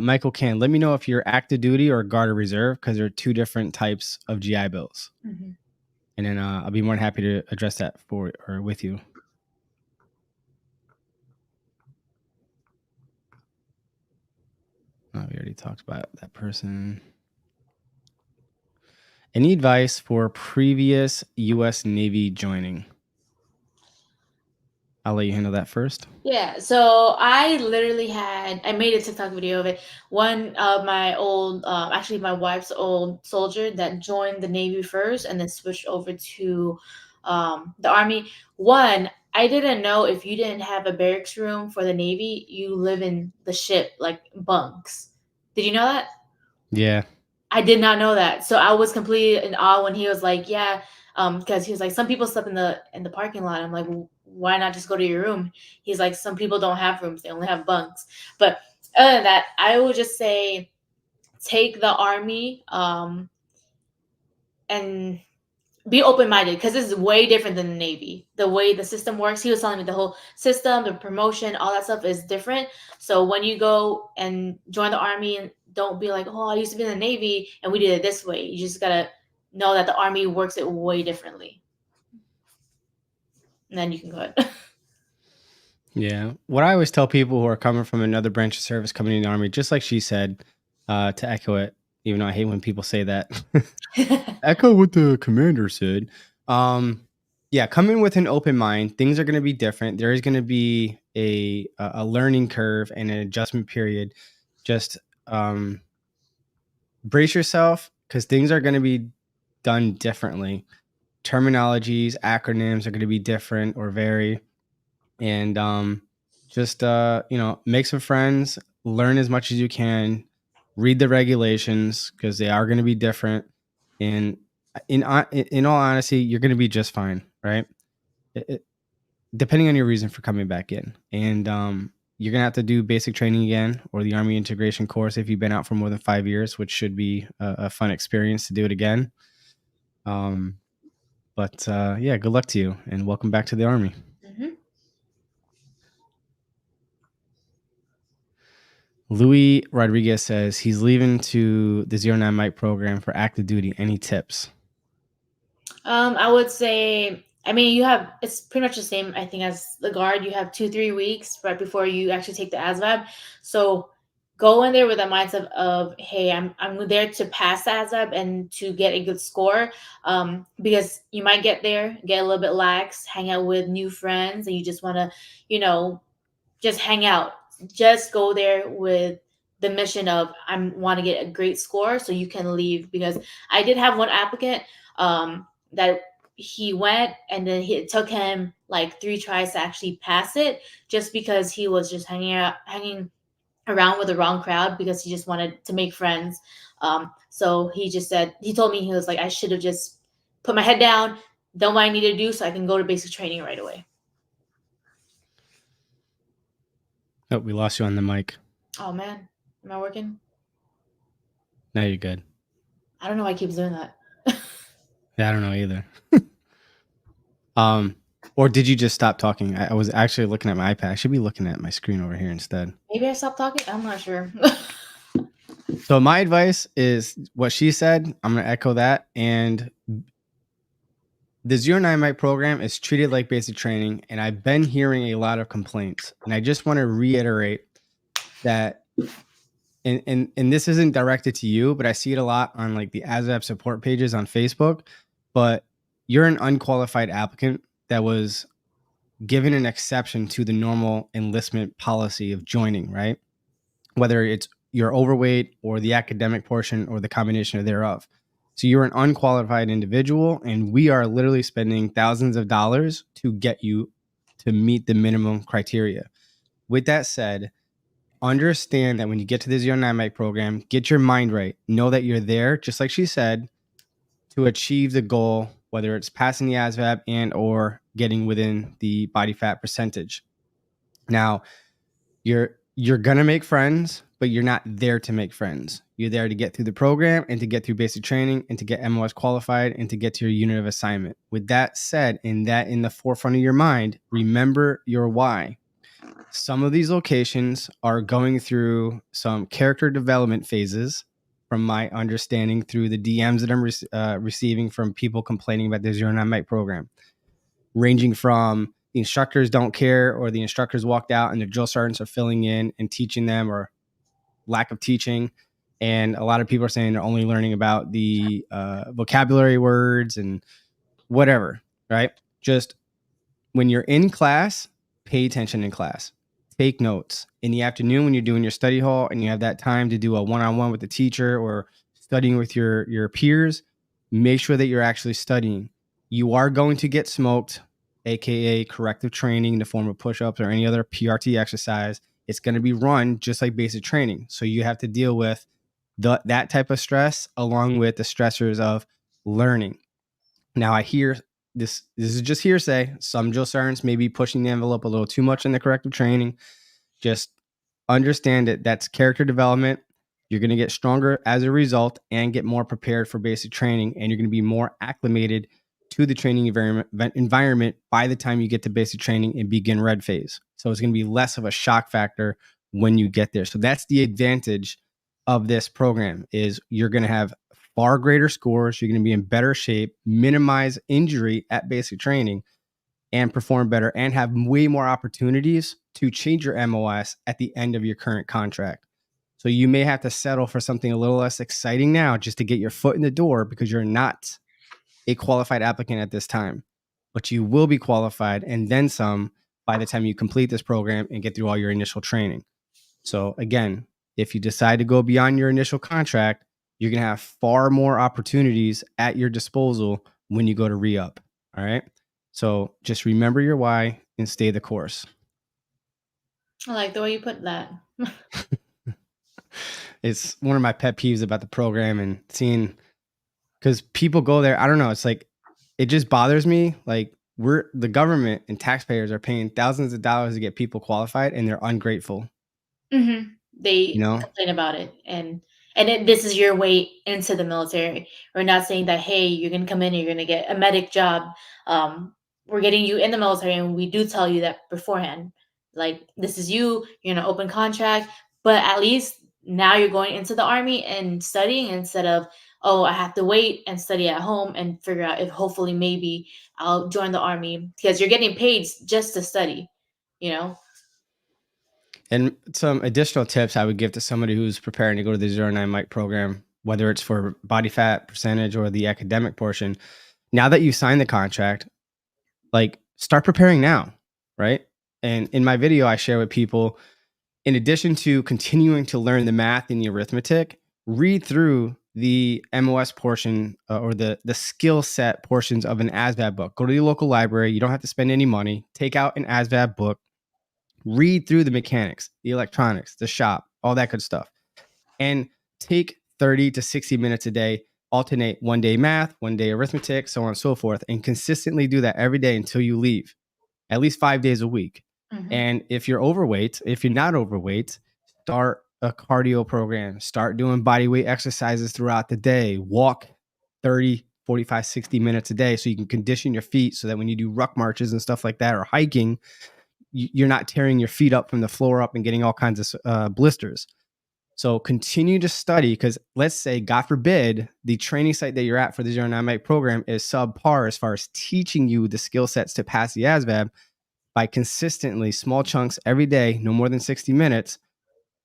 Michael Can, let me know if you're active duty or guard or reserve because there are 2 different types of GI Bills. Mm-hmm. And then I'll be more than happy to address that for or with you. Oh, we already talked about that person. Any advice for previous U.S. Navy joining? I'll let you handle that first. Yeah, so I literally I made a TikTok video of it. One of my old, actually my wife's old soldier that joined the Navy first and then switched over to the Army. One, I didn't know if you didn't have a barracks room for the Navy, you live in the ship, like bunks. Did you know that? Yeah. I did not know that. So I was completely in awe when he was like, yeah, because he was like, some people slept in the parking lot. I'm like, well, why not just go to your room? He's like, some people don't have rooms, they only have bunks. But other than that, I would just say take the Army. and be open-minded, because this is way different than the Navy. The way the system works, he was telling me the whole system, the promotion, all that stuff is different. So when you go and join the Army, and don't be like, oh, I used to be in the Navy and we did it this way. You just gotta know that the Army works it way differently. And then you can go ahead. Yeah. What I always tell people who are coming from another branch of service coming in the Army, just like she said, to echo it, even though I hate when people say that. Echo what the commander said. Yeah, come in with an open mind. Things are going to be different. There is going to be a learning curve and an adjustment period. Just brace yourself, because things are going to be done differently. Terminologies, acronyms are going to be different or vary. And just make some friends, learn as much as you can, read the regulations, because they are going to be different. And in all honesty, you're going to be just fine, right? Depending on your reason for coming back in. And you're going to have to do basic training again, or the Army integration course if you've been out for more than 5 years, which should be a fun experience to do it again. But yeah, good luck to you, and welcome back to the Army. Mhm. Louis Rodriguez says he's leaving to the 09 Mike program for active duty. Any tips? I would say, it's pretty much the same, I think, as the Guard. You have 2-3 weeks right before you actually take the ASVAB. So go in there with that mindset of, hey, I'm there to pass the ASVAB and to get a good score. Because you might get there, get a little bit lax, hang out with new friends, and you just want to, just hang out. Just go there with the mission of, I want to get a great score so you can leave. Because I did have one applicant that he went, and then it took him like 3 tries to actually pass it, just because he was just hanging around with the wrong crowd, because he just wanted to make friends. So he told me, he was like, I should have just put my head down, done what I needed to do so I can go to basic training right away. Oh, we lost you on the mic. Oh man, am I working? No, you're good. I don't know why he keeps doing that. Yeah, I don't know either. Or did you just stop talking? I was actually looking at my iPad. I should be looking at my screen over here instead. Maybe I stopped talking. I'm not sure. So my advice is what she said. I'm going to echo that. And the 09 Mike program is treated like basic training. And I've been hearing a lot of complaints. And I just want to reiterate that, and this isn't directed to you, but I see it a lot on like the ASVAB support pages on Facebook. But you're an unqualified applicant that was given an exception to the normal enlistment policy of joining, right? Whether it's you're overweight or the academic portion or the combination of thereof. So you're an unqualified individual, and we are literally spending thousands of dollars to get you to meet the minimum criteria. With that said, understand that when you get to the 09 Mike program, get your mind right. Know that you're there, just like she said, to achieve the goal, whether it's passing the ASVAB and or getting within the body fat percentage. Now, you're going to make friends, but you're not there to make friends. You're there to get through the program and to get through basic training and to get MOS qualified and to get to your unit of assignment. With that said, and that in the forefront of your mind, remember your why. Some of these locations are going through some character development phases, from my understanding through the DMs that I'm receiving from people complaining about the 09 Mike program, ranging from the instructors don't care, or the instructors walked out and the drill sergeants are filling in and teaching them, or lack of teaching. And a lot of people are saying they're only learning about the vocabulary words and whatever, right? Just when you're in class, pay attention in class. Take notes. In the afternoon, when you're doing your study hall and you have that time to do a one-on-one with the teacher or studying with your peers, make sure that you're actually studying. You are going to get smoked, aka corrective training in the form of push-ups or any other PRT exercise. It's going to be run just like basic training. So you have to deal with that type of stress along with the stressors of learning. Now, I hear this is just hearsay. Some drill sergeants may be pushing the envelope a little too much in the corrective training. Just understand that that's character development. You're going to get stronger as a result and get more prepared for basic training. And you're going to be more acclimated to the training environment by the time you get to basic training and begin red phase. So it's going to be less of a shock factor when you get there. So that's the advantage of this program, is you're going to have far greater scores. You're going to be in better shape, minimize injury at basic training, and perform better, and have way more opportunities to change your MOS at the end of your current contract. So you may have to settle for something a little less exciting now just to get your foot in the door, because you're not a qualified applicant at this time, but you will be qualified and then some by the time you complete this program and get through all your initial training. So again, if you decide to go beyond your initial contract, you're going to have far more opportunities at your disposal when you go to re-up. All right. So just remember your why and stay the course. I like the way you put that. It's one of my pet peeves about the program, and seeing, because people go there, I don't know, it's like, it just bothers me. Like, the government and taxpayers are paying thousands of dollars to get people qualified, and they're ungrateful. Mm-hmm. They complain about it, and this is your way into the military. We're not saying that, hey, you're gonna come in and you're gonna get a medic job. We're getting you in the military, and we do tell you that beforehand. Like, this is you're in an open contract, but at least now you're going into the Army and studying, instead of, oh, I have to wait and study at home and figure out if hopefully maybe I'll join the Army, because you're getting paid just to study, And some additional tips I would give to somebody who's preparing to go to the 09 Mike program, whether it's for body fat percentage or the academic portion. Now that you sign the contract, like, start preparing now, right? And in my video, I share with people, in addition to continuing to learn the math and the arithmetic, read through the MOS portion or the skill set portions of an ASVAB book. Go to your local library. You don't have to spend any money. Take out an ASVAB book. Read through the mechanics, the electronics, the shop, all that good stuff. And take 30 to 60 minutes a day. Alternate one day math, one day arithmetic, so on and so forth. And consistently do that every day until you leave, at least 5 days a week. Mm-hmm. And if you're overweight, if you're not overweight, start a cardio program. Start doing body weight exercises throughout the day. Walk 30, 45, 60 minutes a day so you can condition your feet, so that when you do ruck marches and stuff like that, or hiking, you're not tearing your feet up from the floor up and getting all kinds of blisters. So continue to study, because let's say, God forbid, the training site that you're at for the 09 Mike program is subpar as far as teaching you the skill sets to pass the ASVAB. By consistently small chunks every day, no more than 60 minutes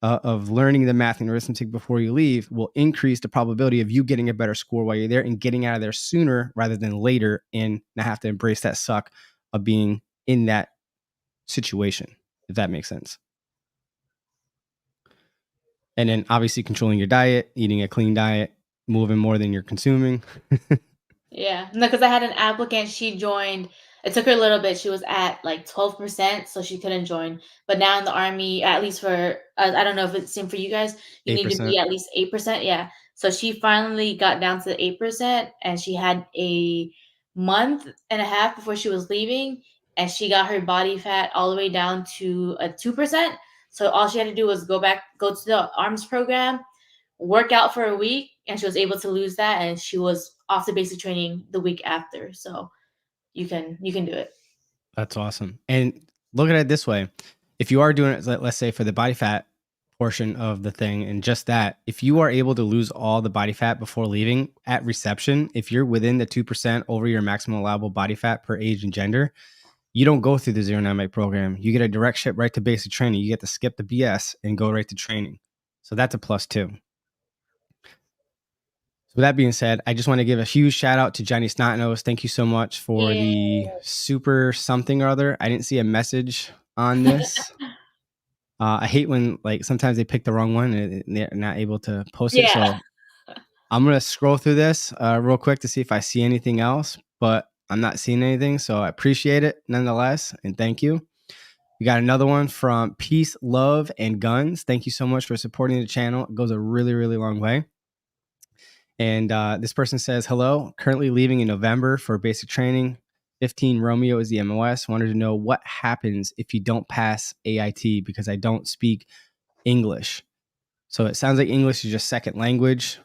of learning the math and arithmetic before you leave, will increase the probability of you getting a better score while you're there and getting out of there sooner rather than later, and not have to embrace that suck of being in that situation, if that makes sense. And then obviously controlling your diet, eating a clean diet, moving more than you're consuming. Yeah, no, because I had an applicant, she joined, it took her a little bit, she was at like 12%, so she couldn't join. But now in the Army, at least for, I don't know if it's the same for you guys, you need to 8%. be at least 8%. Yeah. So she finally got down to the 8%, and she had a month and a half before she was leaving, and she got her body fat all the way down to a 2%. So all she had to do was go to the arms program, work out for a week, and she was able to lose that, and she was off the basic training the week after. So you can do it. That's awesome. And look at it this way. If you are doing it, let's say for the body fat portion of the thing, and just that, if you are able to lose all the body fat before leaving at reception, if you're within the 2% over your maximum allowable body fat per age and gender, you don't go through the 09 Mike program. You get a direct ship right to basic training. You get to skip the BS and go right to training. So that's a plus too. So with that being said, I just want to give a huge shout out to Johnny Snotnose. Thank you so much for the super something or other. I didn't see a message on this. I hate when, like, sometimes they pick the wrong one and they're not able to post it. So I'm going to scroll through this real quick to see if I see anything else, but I'm not seeing anything. So I appreciate it nonetheless. And thank you. We got another one from Peace, Love, and Guns. Thank you so much for supporting the channel. It goes a really, really long way. And this person says, hello, currently leaving in November for basic training. 15 Romeo is the MOS. Wanted to know what happens if you don't pass AIT, because I don't speak English. So it sounds like English is your second language.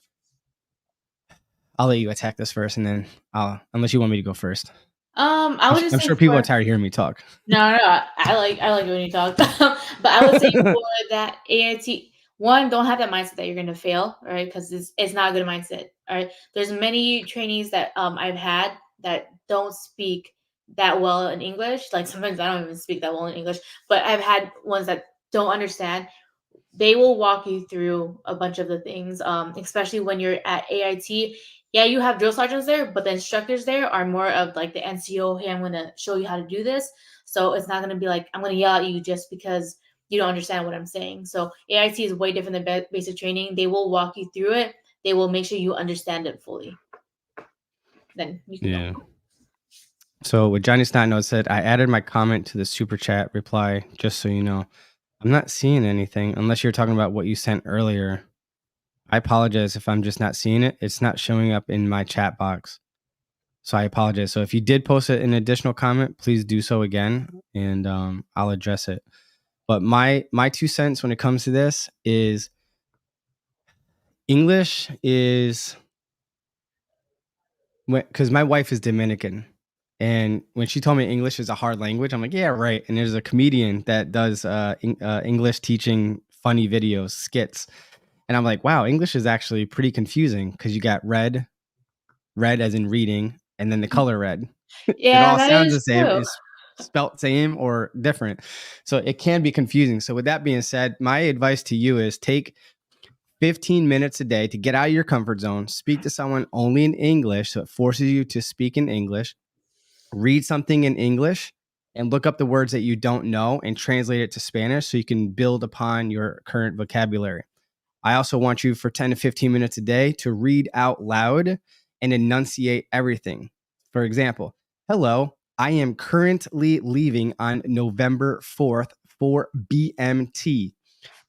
I'll let you attack this first, and then unless you want me to go first. I would just I'm say sure people are tired of hearing me talk. No, I like when you talk, but I would say for that AIT, one, don't have that mindset that you're gonna fail, right? Because it's not a good mindset. All right, there's many trainees that I've had that don't speak that well in English. Like sometimes I don't even speak that well in English, but I've had ones that don't understand. They will walk you through a bunch of the things, especially when you're at AIT. Yeah, you have drill sergeants there, but the instructors there are more of like the NCO. Hey, I'm going to show you how to do this. So it's not going to be like, I'm going to yell at you just because you don't understand what I'm saying. So AIT is way different than basic training. They will walk you through it. They will make sure you understand it fully. Then you can go. So what Johnny Snotnose said, I added my comment to the super chat reply, just so you know. I'm not seeing anything unless you're talking about what you sent earlier. I apologize if I'm just not seeing it. It's not showing up in my chat box. So I apologize. So if you did post an additional comment, please do so again, and I'll address it. But my 2 cents when it comes to this is English is, because my wife is Dominican. And when she told me English is a hard language, I'm like, yeah, right. And there's a comedian that does English teaching funny videos, skits. And I'm like, wow, English is actually pretty confusing because you got red as in reading, and then the color red. Yeah, it all that sounds is the same. true. It's spelt same or different. So it can be confusing. So with that being said, my advice to you is take 15 minutes a day to get out of your comfort zone, speak to someone only in English. So it forces you to speak in English. Read something in English and look up the words that you don't know and translate it to Spanish so you can build upon your current vocabulary. I also want you for 10 to 15 minutes a day to read out loud and enunciate everything. For example, hello, I am currently leaving on November 4th for BMT.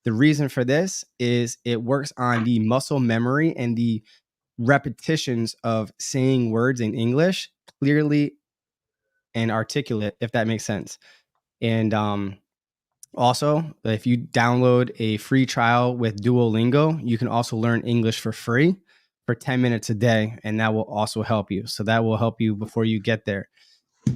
The reason for this is it works on the muscle memory and the repetitions of saying words in English clearly and articulate, if that makes sense. And also, if you download a free trial with Duolingo, you can also learn English for free for 10 minutes a day, and that will also help you. So that will help you before you get there.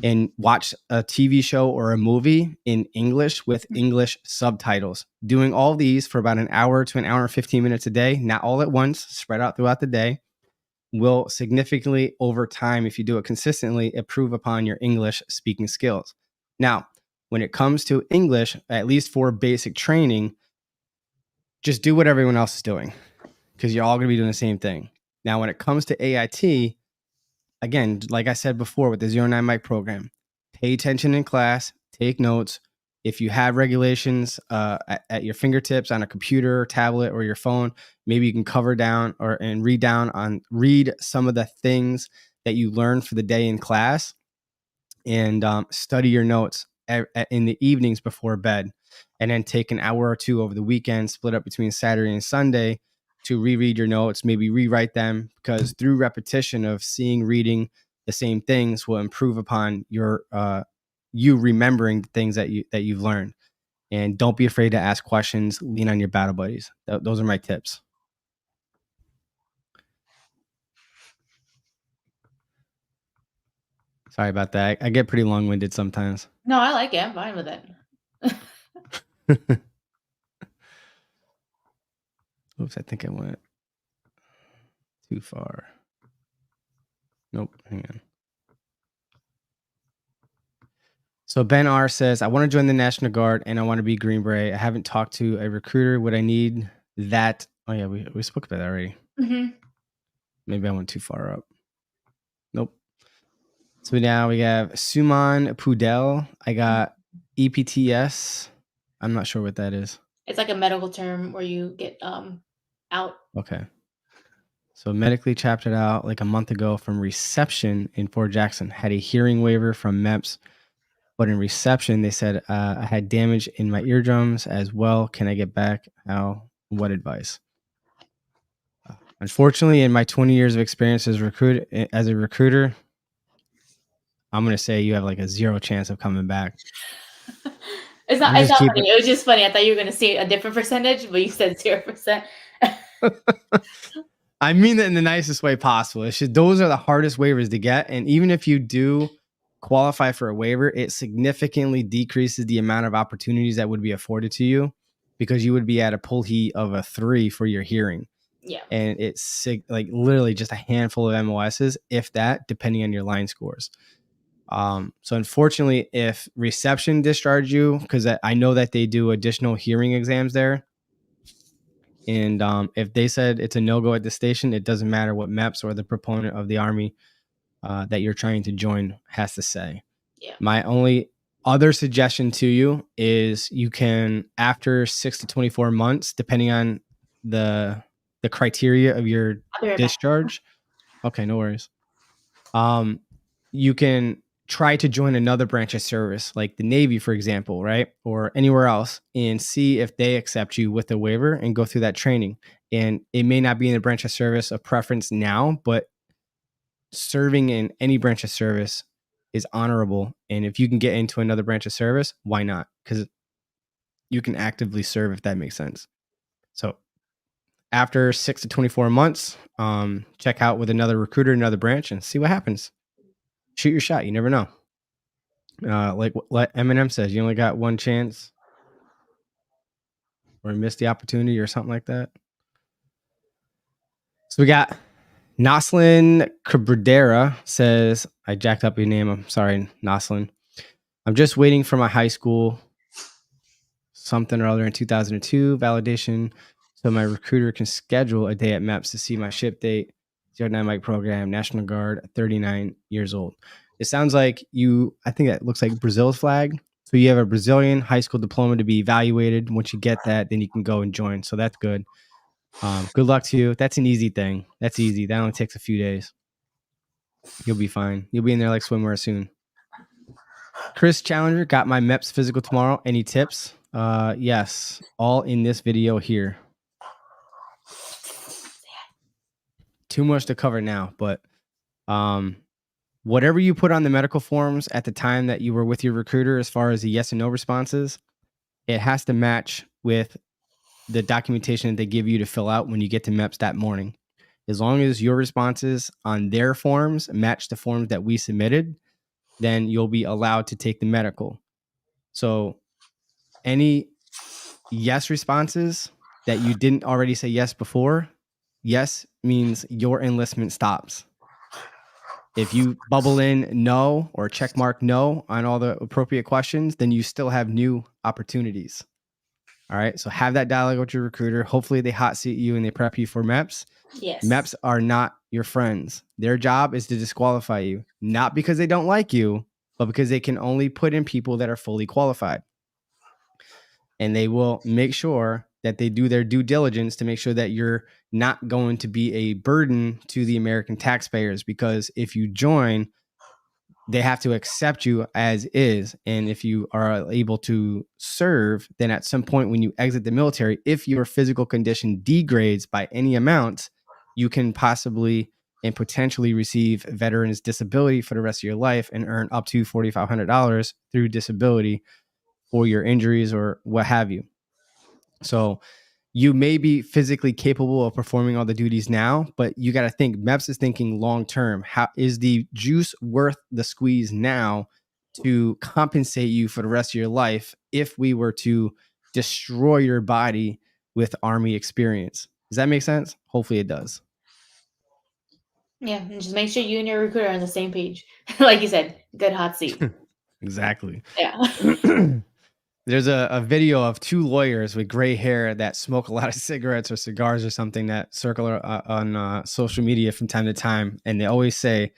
And watch a TV show or a movie in English with English subtitles. Doing all these for about an hour to an hour and 15 minutes a day, not all at once, spread out throughout the day, will significantly over time, if you do it consistently, improve upon your English speaking skills. Now, when it comes to English, at least for basic training, just do what everyone else is doing because you're all going to be doing the same thing. Now, when it comes to AIT, again, like I said before with the 09 mic program, pay attention in class, take notes. If you have regulations at your fingertips on a computer, tablet, or your phone, maybe you can cover down and read some of the things that you learned for the day in class, and study your notes in the evenings before bed, and then take an hour or two over the weekend, split up between Saturday and Sunday to reread your notes, maybe rewrite them, because through repetition of reading the same things will improve upon your you remembering the things that you've learned. And don't be afraid to ask questions. Lean on your battle buddies. Those are my tips. Sorry about that. I get pretty long-winded sometimes. No, I like it. I'm fine with it. Oops, I think I went too far. Nope, hang on. So Ben R says, I want to join the National Guard and I want to be Green Beret. I haven't talked to a recruiter. Would I need that? Oh yeah, we spoke about that already. Mm-hmm. Maybe I went too far up. Nope. So now we have Suman Pudel. I got EPTS. I'm not sure what that is. It's like a medical term where you get out. Okay. So medically chaptered out like a month ago from reception in Fort Jackson. Had a hearing waiver from MEPS. But in reception, they said I had damage in my eardrums as well. Can I get back? How? What advice? Unfortunately, in my 20 years of experience as a recruiter, I'm going to say you have like a 0 chance of coming back. It's not. I'm It's just not keeping. funny. It was just funny. I thought you were gonna say a different percentage, but you said 0%. I mean that in the nicest way possible. It's just, those are the hardest waivers to get. And even if you do qualify for a waiver, it significantly decreases the amount of opportunities that would be afforded to you because you would be at a pull heat of a 3 for your hearing. Yeah. And it's like literally just a handful of MOSs, if that, depending on your line scores. So unfortunately, if reception discharged you, because I know that they do additional hearing exams there, and if they said it's a no-go at the station, it doesn't matter what MEPS or the proponent of the Army that you're trying to join has to say. Yeah. My only other suggestion to you is you can, after 6 to 24 months, depending on the criteria of your I'll be right back. discharge. Okay, no worries. You can try to join another branch of service, like the Navy, for example, right? Or anywhere else, and see if they accept you with a waiver and go through that training. And it may not be in the branch of service of preference now, but serving in any branch of service is honorable. And if you can get into another branch of service, why not? Because you can actively serve, if that makes sense. So after 6 to 24 months, check out with another recruiter, another branch, and see what happens. Shoot your shot. You never know. Like what Eminem says, you only got one chance, or miss the opportunity, or something like that. So we got Noslin Cabradera says, I jacked up your name. I'm sorry, Noslin. I'm just waiting for my high school something or other in 2002 validation so my recruiter can schedule a day at MEPS to see my ship date, 09 mic program, National Guard, 39 years old. It sounds like I think that looks like Brazil's flag. So you have a Brazilian high school diploma to be evaluated. Once you get that, then you can go and join. So that's good. Good luck to you. That's an easy thing. That's easy. That only takes a few days. You'll be fine. You'll be in there like swimwear soon. Chris Challenger, got my MEPS physical tomorrow. Any tips? Yes, all in this video here. Too much to cover now, but whatever you put on the medical forms at the time that you were with your recruiter, as far as the yes and no responses, it has to match with the documentation that they give you to fill out when you get to MEPS that morning. As long as your responses on their forms match the forms that we submitted, then you'll be allowed to take the medical. So any yes responses that you didn't already say yes before, yes means your enlistment stops. If you bubble in no or check mark no on all the appropriate questions, then you still have new opportunities. All right. So have that dialogue with your recruiter. Hopefully they hot seat you and they prep you for MEPS. Yes. MEPS are not your friends. Their job is to disqualify you, not because they don't like you, but because they can only put in people that are fully qualified. And they will make sure that they do their due diligence to make sure that you're not going to be a burden to the American taxpayers, because if you join, they have to accept you as is. And if you are able to serve, then at some point when you exit the military, if your physical condition degrades by any amount, you can possibly and potentially receive veterans disability for the rest of your life and earn up to $4,500 through disability for your injuries or what have you. So you may be physically capable of performing all the duties now, but you got to think, MEPS is thinking long-term. How is the juice worth the squeeze now to compensate you for the rest of your life if we were to destroy your body with Army experience? Does that make sense? Hopefully it does. Yeah, and just make sure you and your recruiter are on the same page. Like you said, good hot seat. Exactly. Yeah. There's a video of two lawyers with gray hair that smoke a lot of cigarettes or cigars or something that circle on social media from time to time. And they always say,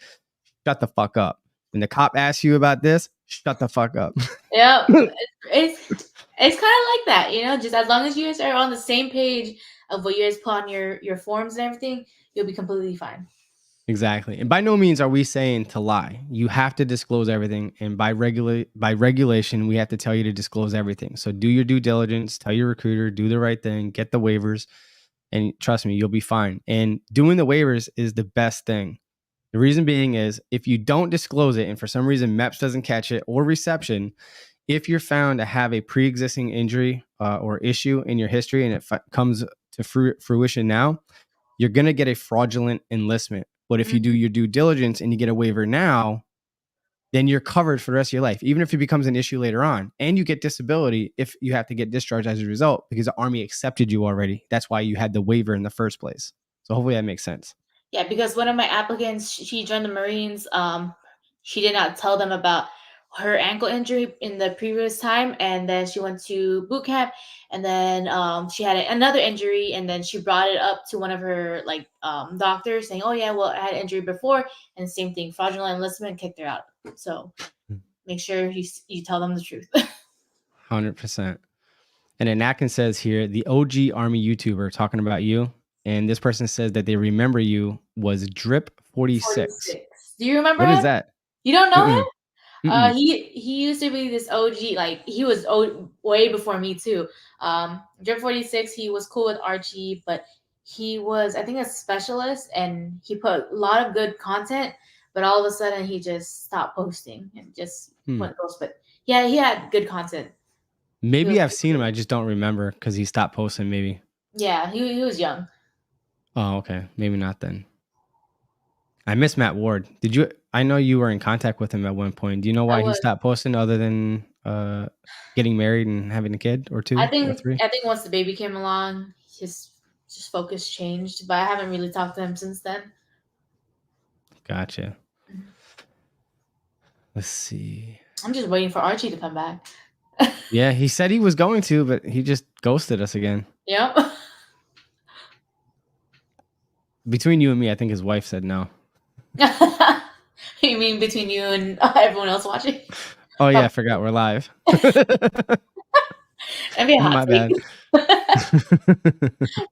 shut the fuck up. When the cop asks you about this, shut the fuck up. Yeah. It's kind of like that, just as long as you guys are on the same page of what you guys put on your forms and everything, you'll be completely fine. Exactly. And by no means are we saying to lie. You have to disclose everything. And by regulation, we have to tell you to disclose everything. So do your due diligence, tell your recruiter, do the right thing, get the waivers, and trust me, you'll be fine. And doing the waivers is the best thing. The reason being is if you don't disclose it and for some reason MEPS doesn't catch it or reception, if you're found to have a pre-existing injury or issue in your history and it comes to fruition now, you're going to get a fraudulent enlistment. But if you do your due diligence and you get a waiver now, then you're covered for the rest of your life, even if it becomes an issue later on. And you get disability if you have to get discharged as a result because the Army accepted you already. That's why you had the waiver in the first place. So hopefully that makes sense. Yeah, because one of my applicants, she joined the Marines. She did not tell them about her ankle injury in the previous time, and then she went to boot camp, and then she had another injury, and then she brought it up to one of her doctors, saying, "Oh yeah, well I had an injury before," and same thing, fraudulent enlistment, kicked her out. So make sure you tell them the truth. 100%. And then Atkin says here, the OG Army YouTuber talking about you. And this person says that they remember you was Drip 46. Do you remember What him? is that? You don't know Mm-mm. him? Mm-mm. He used to be this OG, like he was way before me too. Drip 46, he was cool with Archie, but he was, I think, a specialist, and he put a lot of good content, but all of a sudden he just stopped posting and just went ghost. But yeah, he had good content. Maybe I've seen him, I just don't remember because he stopped posting maybe. Yeah, he was young. Oh, okay. Maybe not then. I miss Matt Ward. I know you were in contact with him at one point. Do you know why he stopped posting other than getting married and having a kid or two or three? I think once the baby came along, his focus changed, but I haven't really talked to him since then. Gotcha. Let's see. I'm just waiting for Archie to come back. Yeah, he said he was going to, but he just ghosted us again. Yep. Between you and me, I think his wife said no. You mean between you and everyone else watching? Oh yeah, I forgot we're live. That'd be a hot My bad.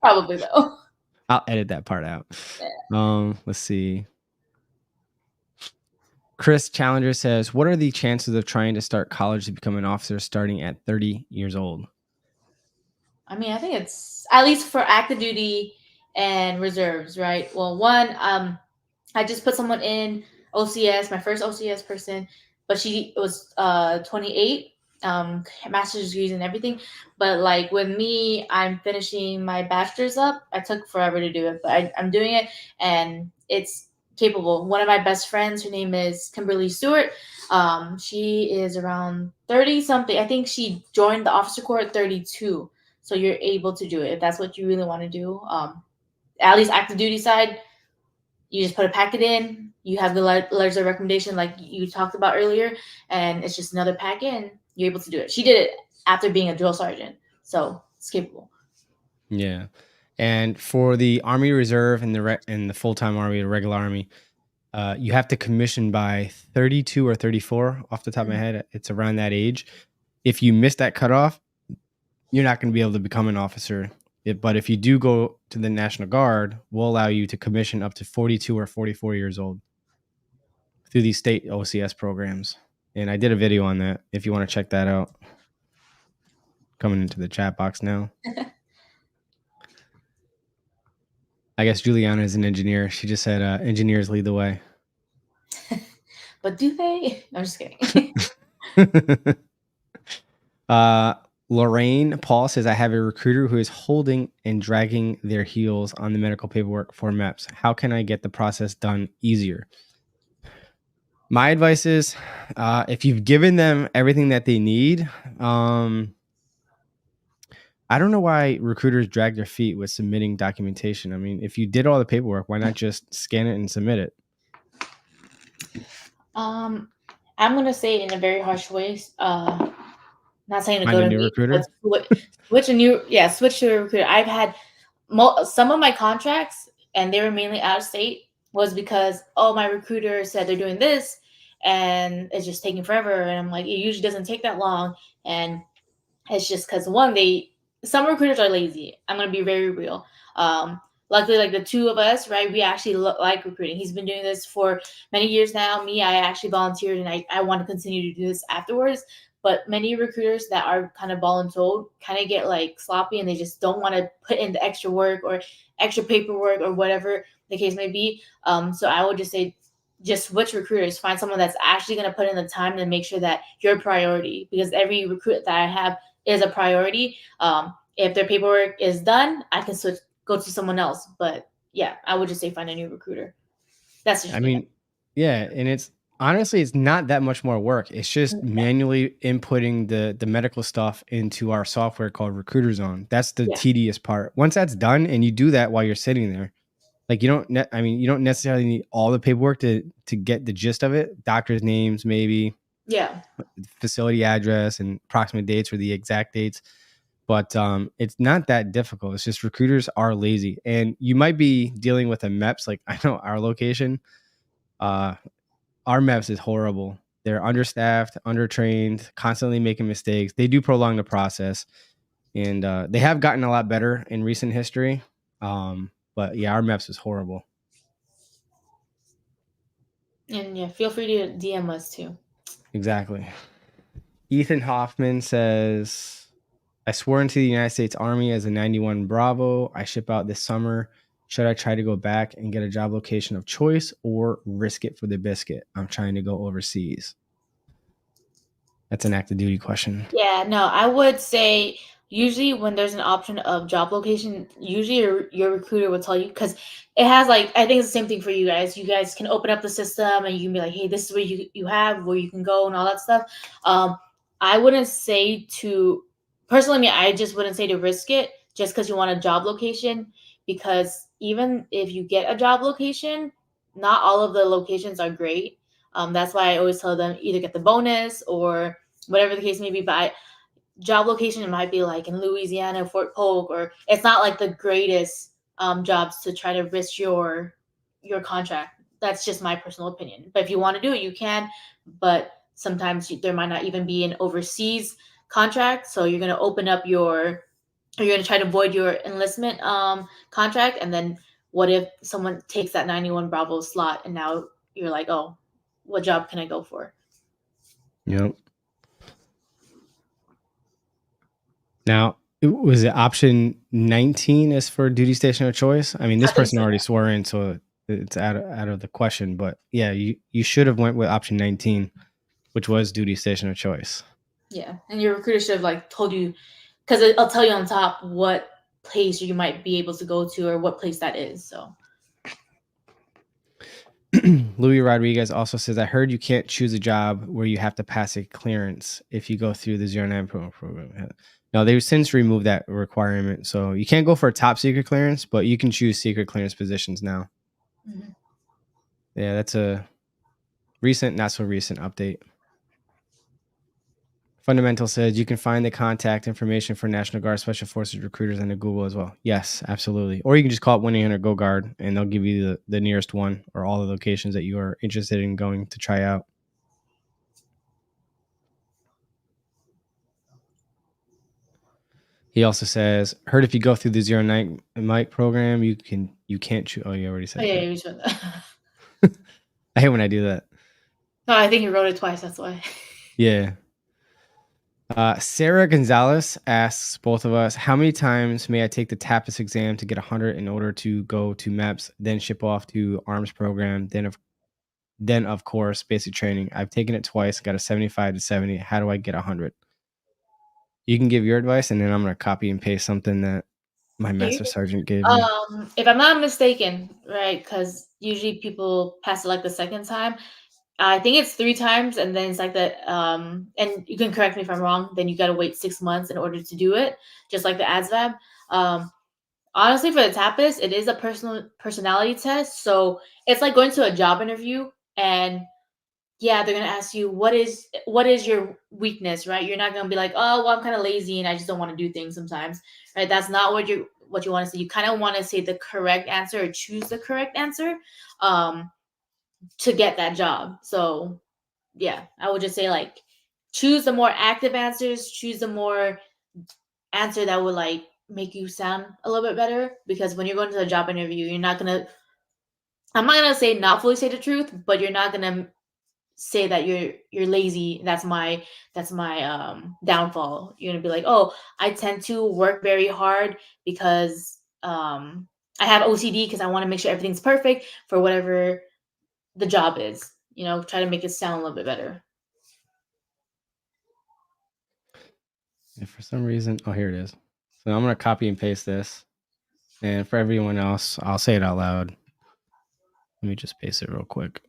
Probably though. I'll edit that part out. Yeah. Let's see. Chris Challenger says, what are the chances of trying to start college to become an officer starting at 30 years old? I mean, I think it's at least for active duty and reserves, right? Well, one, I just put someone in OCS, my first OCS person, but she was 28, master's degrees and everything. But like with me, I'm finishing my bachelor's up. I took forever to do it, but I'm doing it, and it's capable. One of my best friends, her name is Kimberly Stewart. She is around 30 something. I think she joined the officer corps at 32. So you're able to do it if that's what you really want to do. At least active duty side, you just put a packet in. You have the letters of recommendation like you talked about earlier, and it's just another packet, and you're able to do it. She did it after being a drill sergeant, so it's capable. Yeah. And for the Army Reserve and the full-time Army, the regular Army, you have to commission by 32 or 34 off the top of my head. It's around that age. If you miss that cutoff, you're not going to be able to become an officer. But if you do go to the National Guard, we'll allow you to commission up to 42 or 44 years old through these state OCS programs. And I did a video on that if you want to check that out. Coming into the chat box now. I guess Juliana is an engineer. She just said engineers lead the way. But do they? I'm just kidding. Lorraine Paul says, I have a recruiter who is holding and dragging their heels on the medical paperwork for MEPS. How can I get the process done easier? My advice is, if you've given them everything that they need, I don't know why recruiters drag their feet with submitting documentation. I mean, if you did all the paperwork, why not just scan it and submit it? I'm going to say it in a very harsh way. Not saying to Find go a to new me, recruiter? switch to a recruiter. I've had some of my contracts, and they were mainly out of state, was because, my recruiter said they're doing this, and it's just taking forever. And I'm like, it usually doesn't take that long. And it's just because some recruiters are lazy. I'm going to be very real. Luckily, like the two of us, right, we actually like recruiting. He's been doing this for many years now. Me, I actually volunteered, and I want to continue to do this afterwards. But many recruiters that are kind of voluntold kind of get like sloppy, and they just don't want to put in the extra work or extra paperwork or whatever the case may be. So I would just say, just switch recruiters. Find someone that's actually going to put in the time to make sure that you're a priority, because every recruit that I have is a priority. If their paperwork is done, I can go to someone else. But yeah, I would just say find a new recruiter. That's just I mean, yeah, and it's honestly, it's not that much more work. It's just manually inputting the medical stuff into our software called Recruiter Zone. That's the tedious part. Once that's done, and you do that while you're sitting there, like you don't necessarily need all the paperwork to get the gist of it. Doctors' names, maybe, facility address, and approximate dates or the exact dates. But it's not that difficult. It's just recruiters are lazy, and you might be dealing with a MEPS. Like I know our location. Our MEPS is horrible. They're understaffed, undertrained, constantly making mistakes. They do prolong the process, and they have gotten a lot better in recent history. But yeah, our MEPS is horrible. And yeah, feel free to DM us too. Exactly. Ethan Hoffman says, I swore into the United States Army as a 91 Bravo. I ship out this summer. Should I try to go back and get a job location of choice or risk it for the biscuit? I'm trying to go overseas. That's an active duty question. Yeah, no, I would say usually when there's an option of job location, usually your recruiter will tell you, because it has like, I think it's the same thing for you guys. You guys can open up the system and you can be like, hey, this is where you have where you can go and all that stuff. I wouldn't say to personally, I just wouldn't say to risk it just because you want a job location, because even if you get a job location, not all of the locations are great. That's why I always tell them either get the bonus or whatever the case may be. But job location, it might be like in Louisiana, Fort Polk, or it's not like the greatest jobs to try to risk your contract. That's just my personal opinion. But if you want to do it, you can. But sometimes there might not even be an overseas contract. So you're going to open up you're going to try to void your enlistment contract. And then what if someone takes that 91 Bravo slot and now you're like, oh, what job can I go for? Yep. Now, was it option 19 is for duty station of choice? I mean, this person already swore in, so it's out of the question. But yeah, you should have went with option 19, which was duty station of choice. Yeah, and your recruiter should have like told you, because I'll tell you on top what place you might be able to go to or what place that is. So. Louis Rodriguez also says, I heard you can't choose a job where you have to pass a clearance if you go through the 09 program. No, they've since removed that requirement. So you can't go for a top secret clearance, but you can choose secret clearance positions now. Mm-hmm. Yeah, that's a recent, not so recent update. Fundamental says you can find the contact information for National Guard Special Forces recruiters on Google as well. Yes, absolutely. Or you can just call up 1-800-GO-GUARD and they'll give you the nearest one or all the locations that you are interested in going to try out. He also says, heard if you go through the 09 Mike program, you can't choose. Oh, you already said that. You said that. I hate when I do that. No, I think you wrote it twice. That's why. Yeah. Sarah Gonzalez asks both of us, how many times may I take the TAPAS exam to get 100 in order to go to MEPS, then ship off to arms program, then of course basic training? I've taken it twice, got a 75 to 70. How do I get 100? You can give your advice, and then I'm going to copy and paste something that my master sergeant gave me. If I'm not mistaken, right, because usually people pass it like the second time. I think it's 3 times, and then it's like that. And you can correct me if I'm wrong. Then you got to wait 6 months in order to do it, just like the ASVAB. Honestly, for the TAPAS, it is a personality test, so it's like going to a job interview, and yeah, they're gonna ask you what is your weakness, right? You're not gonna be like, oh, well, I'm kind of lazy and I just don't want to do things sometimes, right? That's not what you want to say. You kind of want to say the correct answer or choose the correct answer, to get that job. So yeah, I would just say like choose the more active answers, choose the more answer that would like make you sound a little bit better, because when you're going to a job interview, I'm not gonna say not fully say the truth, but you're not gonna say that you're lazy. That's my downfall. You're gonna be like, oh, I tend to work very hard because I have OCD because I want to make sure everything's perfect for whatever the job is. Try to make it sound a little bit better. And for some reason, oh, here it is. So I'm going to copy and paste this. And for everyone else, I'll say it out loud. Let me just paste it real quick.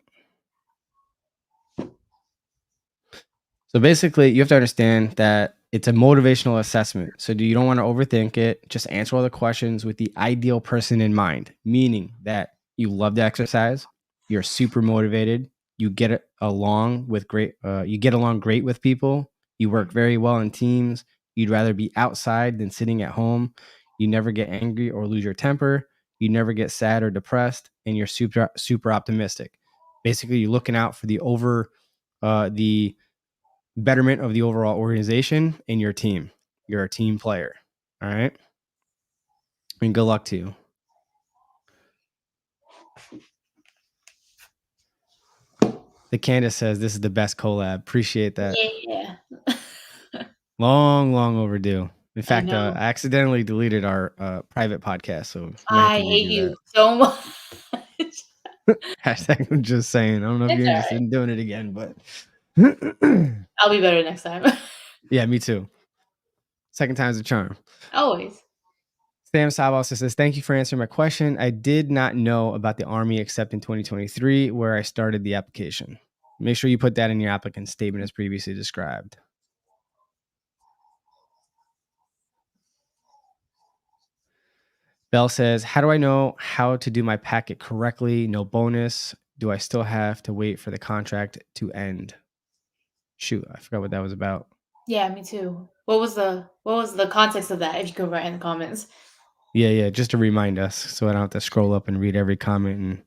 So basically, you have to understand that it's a motivational assessment. So you don't want to overthink it. Just answer all the questions with the ideal person in mind, meaning that you love to exercise, you're super motivated, you get along great with people, you work very well in teams, you'd rather be outside than sitting at home, you never get angry or lose your temper, you never get sad or depressed, and you're super optimistic. Basically, you're looking out for the betterment of the overall organization and your team. You're a team player. All right. And good luck to you. The Candace says this is the best collab. Appreciate that. Yeah. Long overdue. In fact, I accidentally deleted our private podcast. So I hate you so much. Hashtag I'm just saying. I don't know if you're interested in doing it again, but I'll be better next time. Yeah, me too. Second time's a charm. Always. Sam Sabos says, thank you for answering my question. I did not know about the Army except in 2023, where I started the application. Make sure you put that in your applicant statement as previously described. Bell says, how do I know how to do my packet correctly? No bonus. Do I still have to wait for the contract to end? Shoot, I forgot what that was about. Yeah, me too. What was the context of that? If you could write in the comments. Yeah, just to remind us so I don't have to scroll up and read every comment and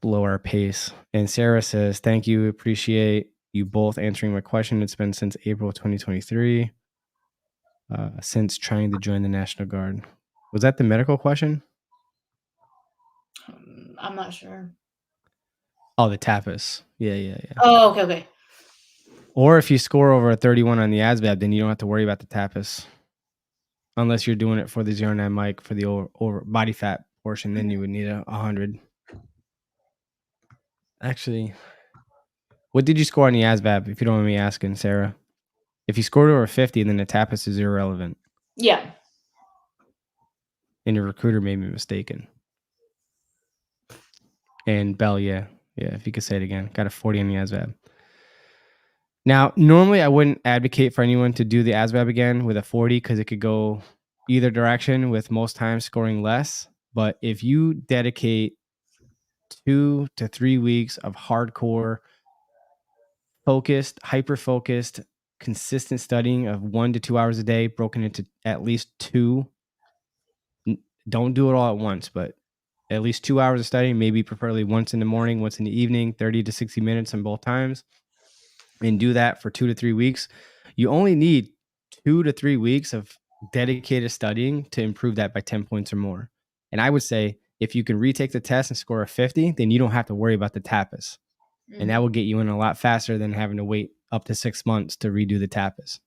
blow our pace. And Sarah says, thank you. Appreciate you both answering my question. It's been since April 2023, since trying to join the National Guard. Was that the medical question? I'm not sure. Oh, the TAPAS. Yeah. Oh, okay. Or if you score over a 31 on the ASVAB, then you don't have to worry about the TAPAS. Unless you're doing it for the 09 mic for the over body fat portion, then you would need 100. Actually, what did you score on the ASVAB, if you don't mind me asking, Sarah? If you scored over 50, then the TAPAS is irrelevant. Yeah. And your recruiter made me mistaken. And Bell, yeah, if you could say it again. Got a 40 on the ASVAB. Now, normally I wouldn't advocate for anyone to do the ASVAB again with a 40 because it could go either direction, with most times scoring less. But if you dedicate 2 to 3 weeks of hardcore, focused, hyper-focused, consistent studying of 1 to 2 hours a day, broken into at least 2, don't do it all at once, but at least 2 hours of studying, maybe preferably once in the morning, once in the evening, 30 to 60 minutes on both times, and do that for 2 to 3 weeks. You only need 2 to 3 weeks of dedicated studying to improve that by 10 points or more. And I would say if you can retake the test and score a 50, then you don't have to worry about the TAPAS. Mm-hmm. And that will get you in a lot faster than having to wait up to 6 months to redo the TAPAS.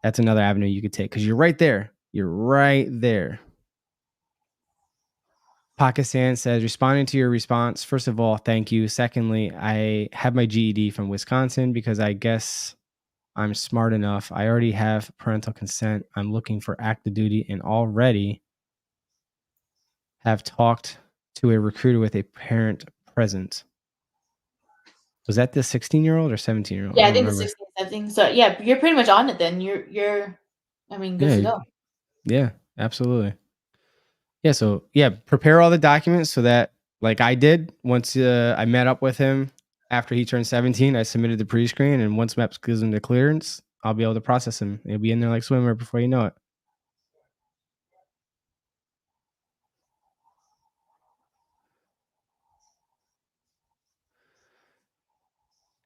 That's another avenue you could take because you're right there. You're right there. Pakistan says, responding to your response, first of all, thank you. Secondly, I have my GED from Wisconsin because I guess I'm smart enough. I already have parental consent. I'm looking for active duty and already have talked to a recruiter with a parent present. Was that the 16-year-old or 17-year-old? Yeah, I think the 16, 17. So yeah, you're pretty much on it then. You're good to go. Yeah, absolutely. Yeah, so prepare all the documents so that, like I did, once I met up with him after he turned 17, I submitted the pre-screen, and once MEPS gives him the clearance, I'll be able to process him. He'll be in there like swimmer before you know it.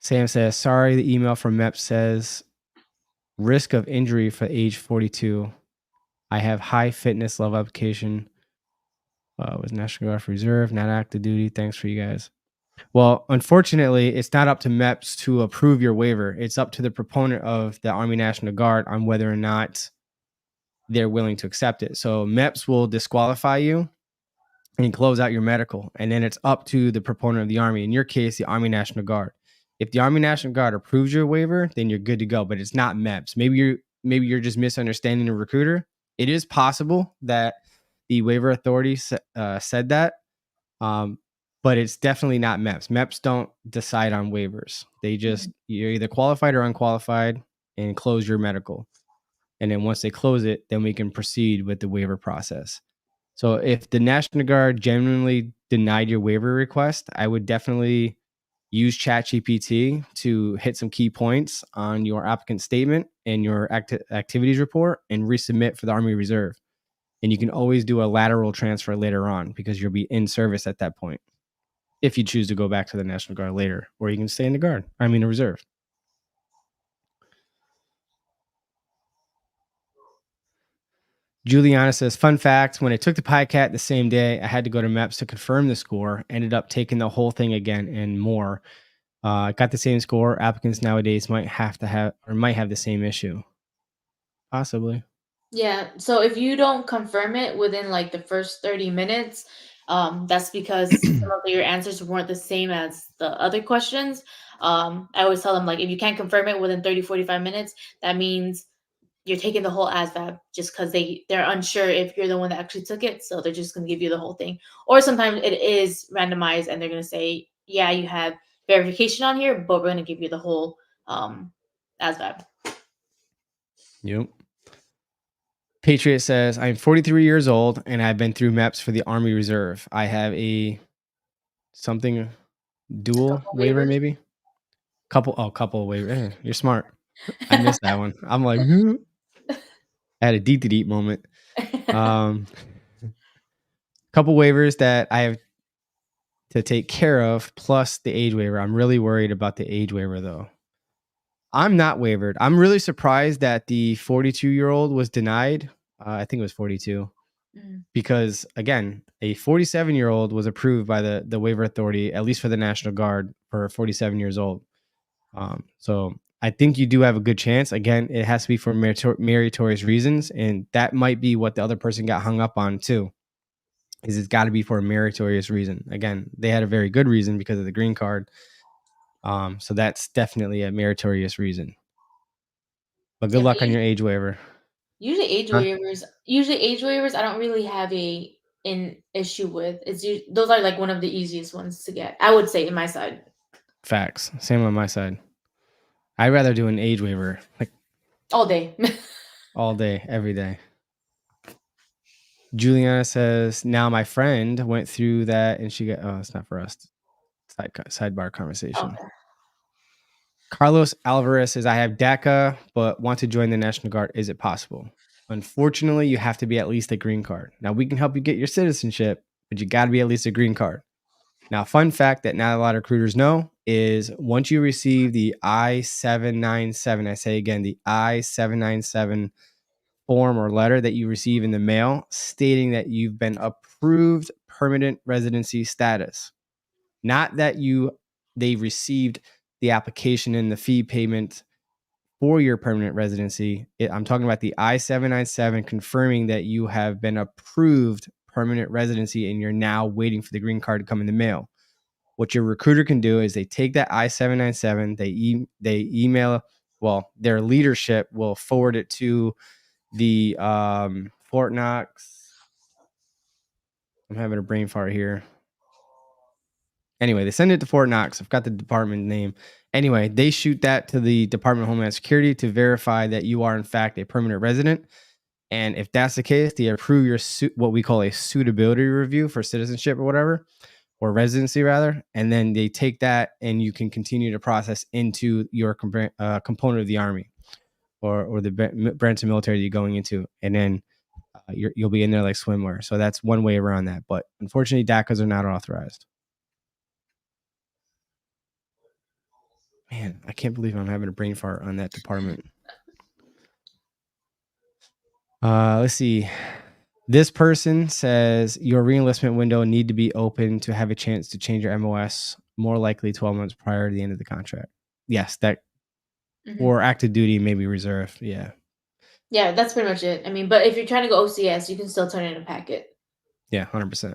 Sam says, sorry, the email from MEPS says, risk of injury for age 42. I have high fitness level application. With National Guard for Reserve, not active duty. Thanks for you guys. Well, unfortunately, it's not up to MEPS to approve your waiver. It's up to the proponent of the Army National Guard on whether or not they're willing to accept it. So MEPS will disqualify you and close out your medical. And then it's up to the proponent of the Army. In your case, the Army National Guard. If the Army National Guard approves your waiver, then you're good to go. But it's not MEPS. Maybe you're just misunderstanding the recruiter. It is possible that the waiver authority said that, but it's definitely not MEPS. MEPS don't decide on waivers. They just, you're either qualified or unqualified, and close your medical. And then once they close it, then we can proceed with the waiver process. So if the National Guard genuinely denied your waiver request, I would definitely use ChatGPT to hit some key points on your applicant statement and your activities report and resubmit for the Army Reserve. And you can always do a lateral transfer later on because you'll be in service at that point if you choose to go back to the National Guard later, or you can stay in the Reserve. Juliana says, fun fact, when I took the PICAT the same day, I had to go to MEPS to confirm the score, ended up taking the whole thing again and more. Got the same score. Applicants nowadays might have the same issue. Possibly. Yeah. So if you don't confirm it within like the first 30 minutes, that's because some of your answers weren't the same as the other questions. I always tell them, like, if you can't confirm it within 30, 45 minutes, that means you're taking the whole ASVAB just because they're unsure if you're the one that actually took it. So they're just going to give you the whole thing. Or sometimes it is randomized and they're going to say, yeah, you have verification on here, but we're going to give you the whole ASVAB. Yep. Patriot says, I'm 43 years old and I've been through MEPS for the Army Reserve. I have a dual waiver, maybe? Couple waiver. You're smart. I missed that one. I'm like, I had a deep moment. Couple waivers that I have to take care of, plus the age waiver. I'm really worried about the age waiver, though. I'm not waivered. I'm really surprised that the 42-year-old was denied. I think it was 42. Because, again, a 47-year-old was approved by the waiver authority, at least for the National Guard, for 47 years old. So I think you do have a good chance. Again, it has to be for meritorious reasons, and that might be what the other person got hung up on too. Is it's got to be for a meritorious reason. Again, they had a very good reason because of the green card. So that's definitely a meritorious reason. But good luck on your age waiver. Usually age waivers, I don't really have an issue with. Those are like one of the easiest ones to get, I would say, in my side. Facts. Same on my side. I'd rather do an age waiver like all day. All day, every day. Juliana says, now my friend went through that and she got, it's not for us. Sidebar conversation. Okay. Carlos Alvarez says, I have DACA, but want to join the National Guard. Is it possible? Unfortunately, you have to be at least a green card. Now, we can help you get your citizenship, but you got to be at least a green card. Now, fun fact that not a lot of recruiters know is once you receive the I-797, I say again, the I-797 form or letter that you receive in the mail stating that you've been approved permanent residency status, not that they received the application and the fee payment for your permanent residency. I'm talking about the I-797 confirming that you have been approved permanent residency and you're now waiting for the green card to come in the mail. What your recruiter can do is they take that I-797, they email, their leadership will forward it to the Fort Knox. I'm having a brain fart here. Anyway, they send it to Fort Knox. I've got the department name. Anyway, they shoot that to the Department of Homeland Security to verify that you are in fact a permanent resident. And if that's the case, they approve your what we call a suitability review for citizenship or whatever, or residency rather. And then they take that and you can continue to process into your component of the Army or the branch of military you're going into. And then you'll be in there like swimwear. So that's one way around that. But unfortunately, DACAs are not authorized. Man, I can't believe I'm having a brain fart on that department. Let's see. This person says your reenlistment window need to be open to have a chance to change your MOS, more likely 12 months prior to the end of the contract. Yes, that or active duty, maybe reserve. Yeah. Yeah, that's pretty much it. I mean, but if you're trying to go OCS, you can still turn in a packet. Yeah, 100%.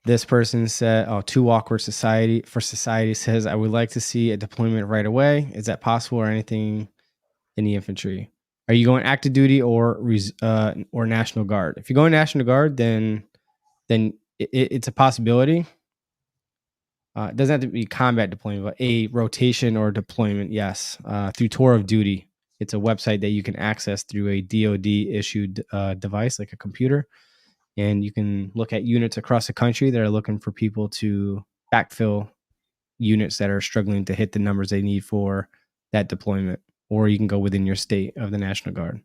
This person said, too awkward for society says, I would like to see a deployment right away. Is that possible or anything in the infantry? Are you going active duty or National Guard? If you're going National Guard, then it's a possibility. It doesn't have to be combat deployment, but a rotation or deployment, yes, through tour of duty. It's a website that you can access through a DoD issued device, like a computer. And you can look at units across the country that are looking for people to backfill units that are struggling to hit the numbers they need for that deployment. Or you can go within your state of the National Guard.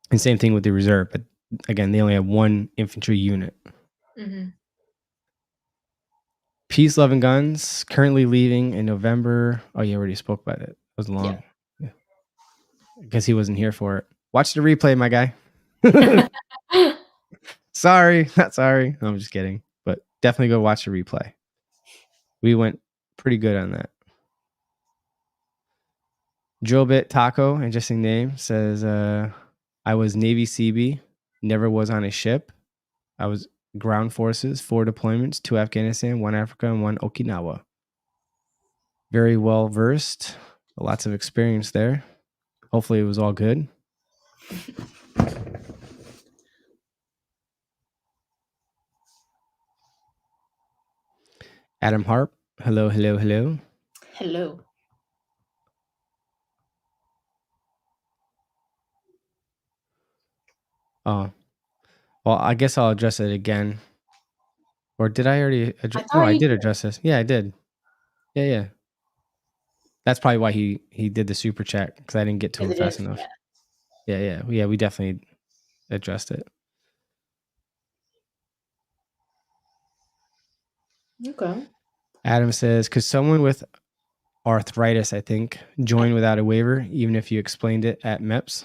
And same thing with the reserve. But again, they only have one infantry unit. Mm-hmm. Peace, Love, and Guns, currently leaving in November. Oh, you already spoke about it. It was long. Yeah. I guess he wasn't here for it. Watch the replay, my guy. Sorry, not sorry. No, I'm just kidding. But definitely go watch the replay. We went pretty good on that. Drillbit Taco, interesting name, says, I was Navy CB, never was on a ship. I was ground forces, 4 deployments, 2 Afghanistan, 1 Africa, and 1 Okinawa. Very well versed, lots of experience there. Hopefully it was all good. Adam Harp, hello. Hello. Oh, well, I guess I'll address it again. Or did I already address? I No, I did address this. Yeah, I did. Yeah. That's probably why he did the super chat, because I didn't get to it fast enough. Yeah. We definitely addressed it. Okay. Adam says, could someone with arthritis, I think, join without a waiver, even if you explained it at MEPS?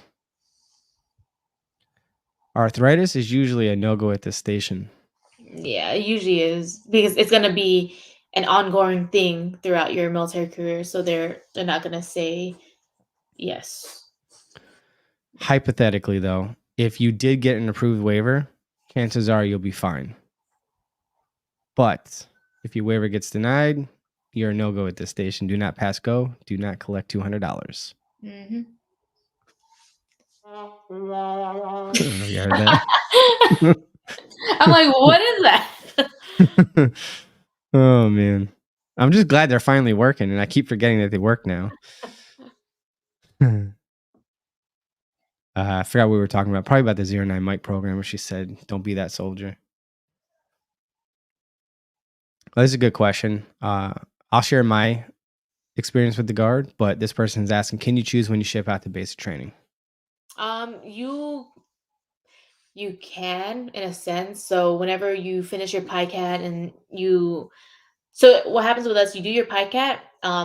Arthritis is usually a no-go at this station. Yeah, it usually is, because it's going to be an ongoing thing throughout your military career. So they're not going to say yes. Hypothetically, though, if you did get an approved waiver, chances are you'll be fine. But if your waiver gets denied, you're a no-go at this station. Do not pass go. Do not collect $200. Mm-hmm. You heard that? I'm like, what is that? Oh, man. I'm just glad they're finally working, and I keep forgetting that they work now. I forgot what we were talking about. Probably about the 09 Mike program, where she said, don't be that soldier. Well, this is a good question. I'll share my experience with the Guard, but this person is asking, can you choose when you ship out to basic training? You can, in a sense. So whenever you finish your PICAT and so what happens with us, you do your PICAT.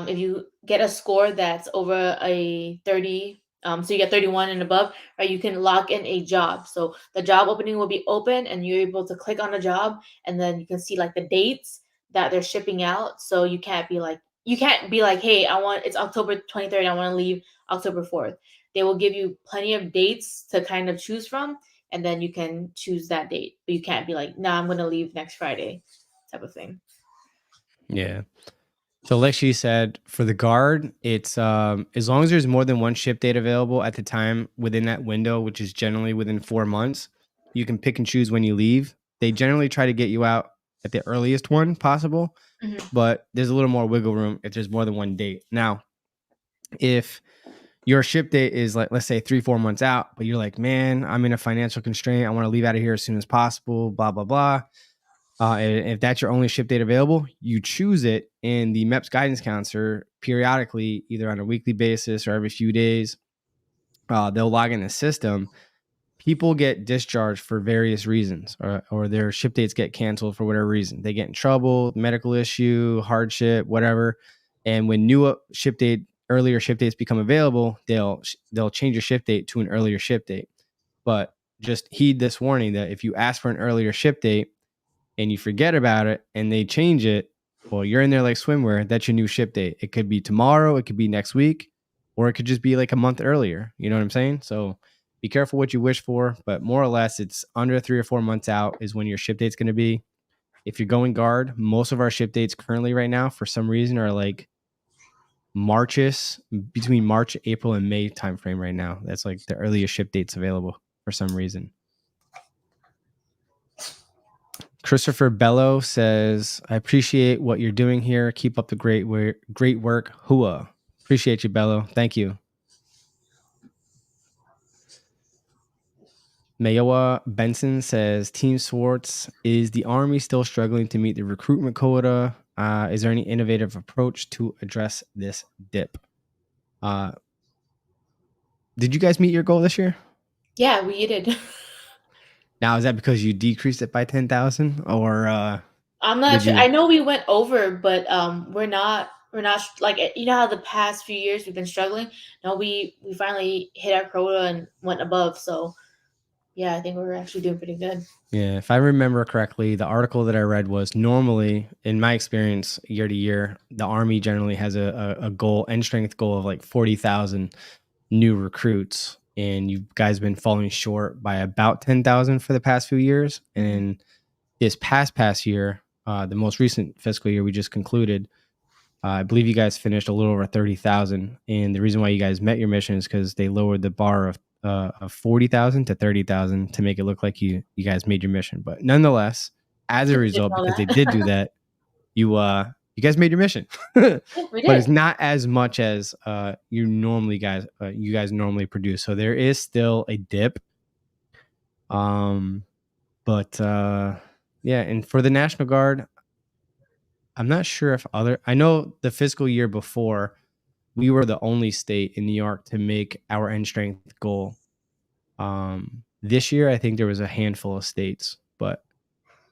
If you get a score that's over a 30, so you get 31 and above, right, you can lock in a job. So the job opening will be open and you're able to click on the job, and then you can see like the dates that they're shipping out. So you can't be like, hey, it's October 23rd, I want to leave October 4th. They will give you plenty of dates to kind of choose from, and then you can choose that date. But you can't be like, I'm going to leave next Friday type of thing. Yeah. So like she said, for the Guard, it's as long as there's more than one ship date available at the time within that window, which is generally within 4 months, you can pick and choose when you leave. They generally try to get you out at the earliest one possible, but there's a little more wiggle room if there's more than one date. Now, if your ship date is like, let's say 3-4 months out, but you're like, man, I'm in a financial constraint, I want to leave out of here as soon as possible, blah, blah, blah. And if that's your only ship date available, you choose it, and the MEPS guidance counselor periodically, either on a weekly basis or every few days, they'll log in the system. People get discharged for various reasons, or their ship dates get canceled for whatever reason. They get in trouble, medical issue, hardship, whatever. And when earlier ship dates become available, they'll change your ship date to an earlier ship date. But just heed this warning that if you ask for an earlier ship date and you forget about it and they change it, well, you're in there like swimwear. That's your new ship date. It could be tomorrow, it could be next week, or it could just be like a month earlier. You know what I'm saying? So be careful what you wish for, but more or less it's under 3 or 4 months out is when your ship date's going to be. If you're going guard, most of our ship dates currently right now, for some reason, are like between March, April, and May timeframe right now. That's like the earliest ship dates available for some reason. Christopher Bello says, I appreciate what you're doing here. Keep up the great work. Hua. Appreciate you, Bello. Thank you. Mayowa Benson says, Team Swartz, is the Army still struggling to meet the recruitment quota? Is there any innovative approach to address this dip? Did you guys meet your goal this year? Yeah, we did. Now, is that because you decreased it by 10,000 or I'm not sure. I know we went over, but we're not like, you know how the past few years we've been struggling. No, we finally hit our quota and went above. So yeah, I think we're actually doing pretty good. Yeah, if I remember correctly, the article that I read was normally, in my experience, year to year, the Army generally has a goal, end strength goal of like 40,000 new recruits, and you guys been falling short by about 10,000 for the past few years. And this past year, the most recent fiscal year we just concluded, I believe you guys finished a little over 30,000. And the reason why you guys met your mission is because they lowered the bar of 40,000 to 30,000 to make it look like you guys made your mission. But nonetheless, as a result, because they did do that, you guys made your mission. Yeah, we did. But it's not as much as you guys normally produce. So there is still a dip. But yeah, and for the National Guard, I'm not sure if I know the fiscal year before, we were the only state in New York to make our end strength goal. This year, I think there was a handful of states, but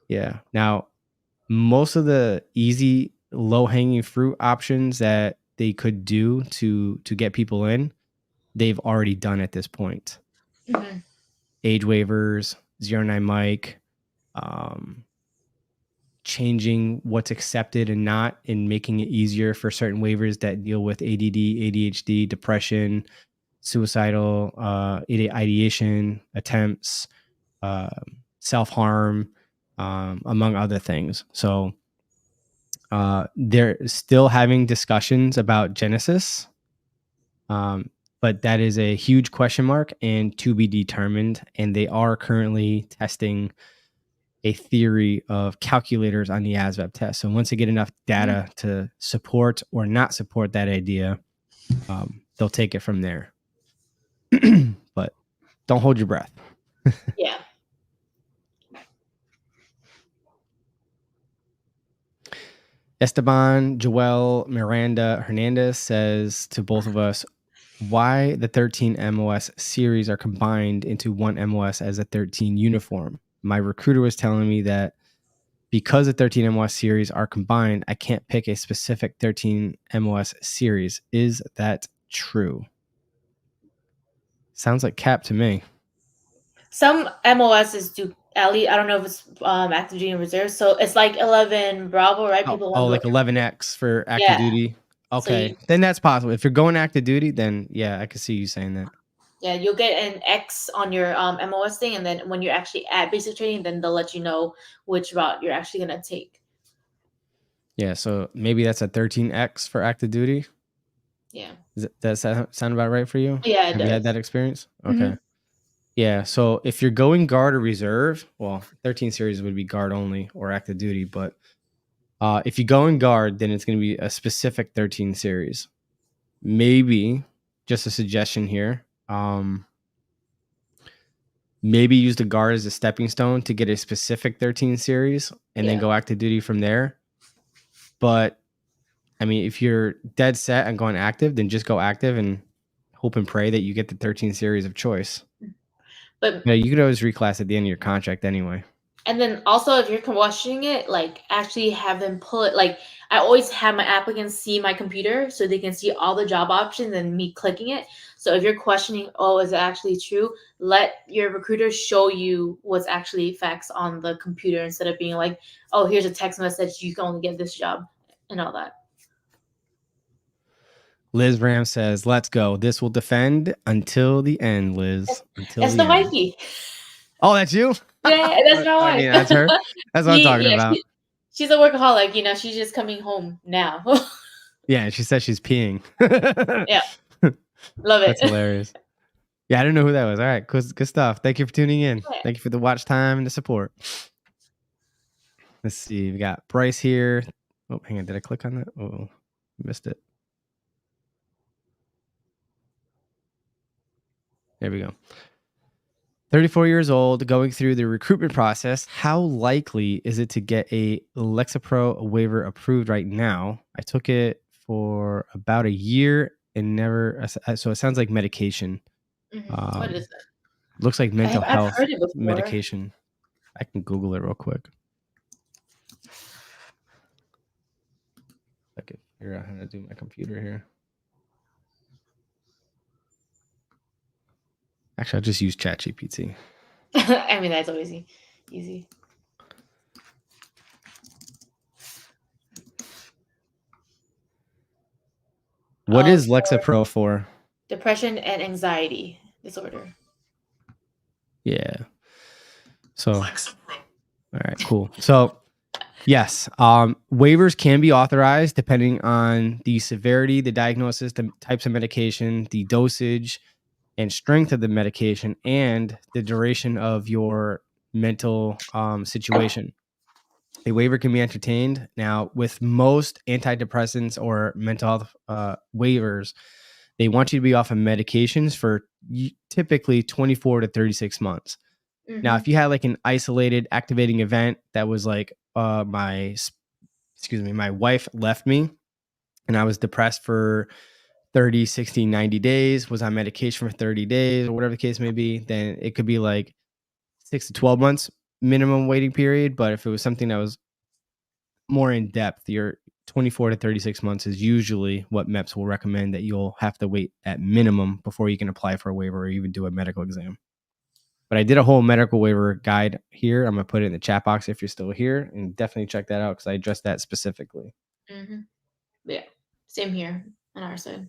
yeah. Now, most of the easy, low-hanging fruit options that they could do to get people in, they've already done at this point. Mm-hmm. Age waivers, 09 mic, changing what's accepted and not, and making it easier for certain waivers that deal with ADD, ADHD, depression, suicidal ideation, attempts, self-harm, among other things. So they're still having discussions about Genesis, but that is a huge question mark and to be determined. And they are currently testing a theory of calculators on the ASVAB test. So once they get enough data to support or not support that idea, they'll take it from there. But don't hold your breath. Yeah. Esteban Joel Miranda Hernandez says to both of us, why the 13 MOS series are combined into one MOS as a 13 uniform. My recruiter was telling me that because the 13 MOS series are combined, I can't pick a specific 13 MOS series. Is that true? Sounds like cap to me. Some MOSs do, at least, I don't know if it's active duty and reserve. So it's like 11 Bravo, right? People want like 11X for active duty. Okay, so then that's possible. If you're going active duty, then yeah, I could see you saying that. Yeah, you'll get an X on your MOS thing, and then when you're actually at basic training, then they'll let you know which route you're actually gonna take. Yeah, so maybe that's a 13X for active duty. Yeah. Does that sound about right for you? Yeah, Have you had that experience? Okay. Mm-hmm. Yeah, so if you're going guard or reserve, well, 13 series would be guard only or active duty, but if you go in guard, then it's going to be a specific 13 series. Maybe, just a suggestion here, maybe use the guard as a stepping stone to get a specific 13 series and then go active duty from there. But I mean, if you're dead set on going active, then just go active and hope and pray that you get the 13 series of choice. But yeah, you could always reclass at the end of your contract anyway. And then also, if you're questioning it, like actually have them pull it. Like I always have my applicants see my computer so they can see all the job options and me clicking it. So if you're questioning, oh, is it actually true? Let your recruiter show you what's actually facts on the computer instead of being like, oh, here's a text message, you can only get this job and all that. Liz Ram says, "Let's go. This will defend until the end, Liz. Until That's the the end." wifey. Oh, that's you? Yeah, that's my I wife. mean, that's her. That's what I'm talking about. She's a workaholic. You know, she's just coming home now. Yeah, she says she's peeing. Yeah. Love it. That's hilarious. Yeah, I didn't know who that was. All right, good stuff. Thank you for tuning in. Yeah. Thank you for the watch time and the support. Let's see. We got Bryce here. Oh, hang on. Did I click on that? Oh, missed it. There we go. 34 years old, going through the recruitment process. How likely is it to get a Lexapro waiver approved right now? I took it for about a year and never. So it sounds like medication. What is that? Looks like mental health heard it before. medication. I can Google it real quick. I can figure out how to do my computer here. Actually, I'll just use ChatGPT. I mean, that's always easy. What is Lexapro for? Depression and anxiety disorder. Yeah. So, all right, cool. So, yes, waivers can be authorized depending on the severity, the diagnosis, the types of medication, the dosage and strength of the medication, and the duration of your mental situation. A waiver can be entertained. Now, with most antidepressants or mental health waivers, they want you to be off of medications for typically 24 to 36 months. Now, if you had like an isolated activating event that was like my wife left me and I was depressed for 30, 60, 90 days, was on medication for 30 days or whatever the case may be, then it could be like 6 to 12 months minimum waiting period. But if it was something that was more in depth, your 24 to 36 months is usually what MEPS will recommend that you'll have to wait at minimum before you can apply for a waiver or even do a medical exam. But I did a whole medical waiver guide here. I'm going to put it in the chat box if you're still here, and definitely check that out because I addressed that specifically. Yeah, same here on our side.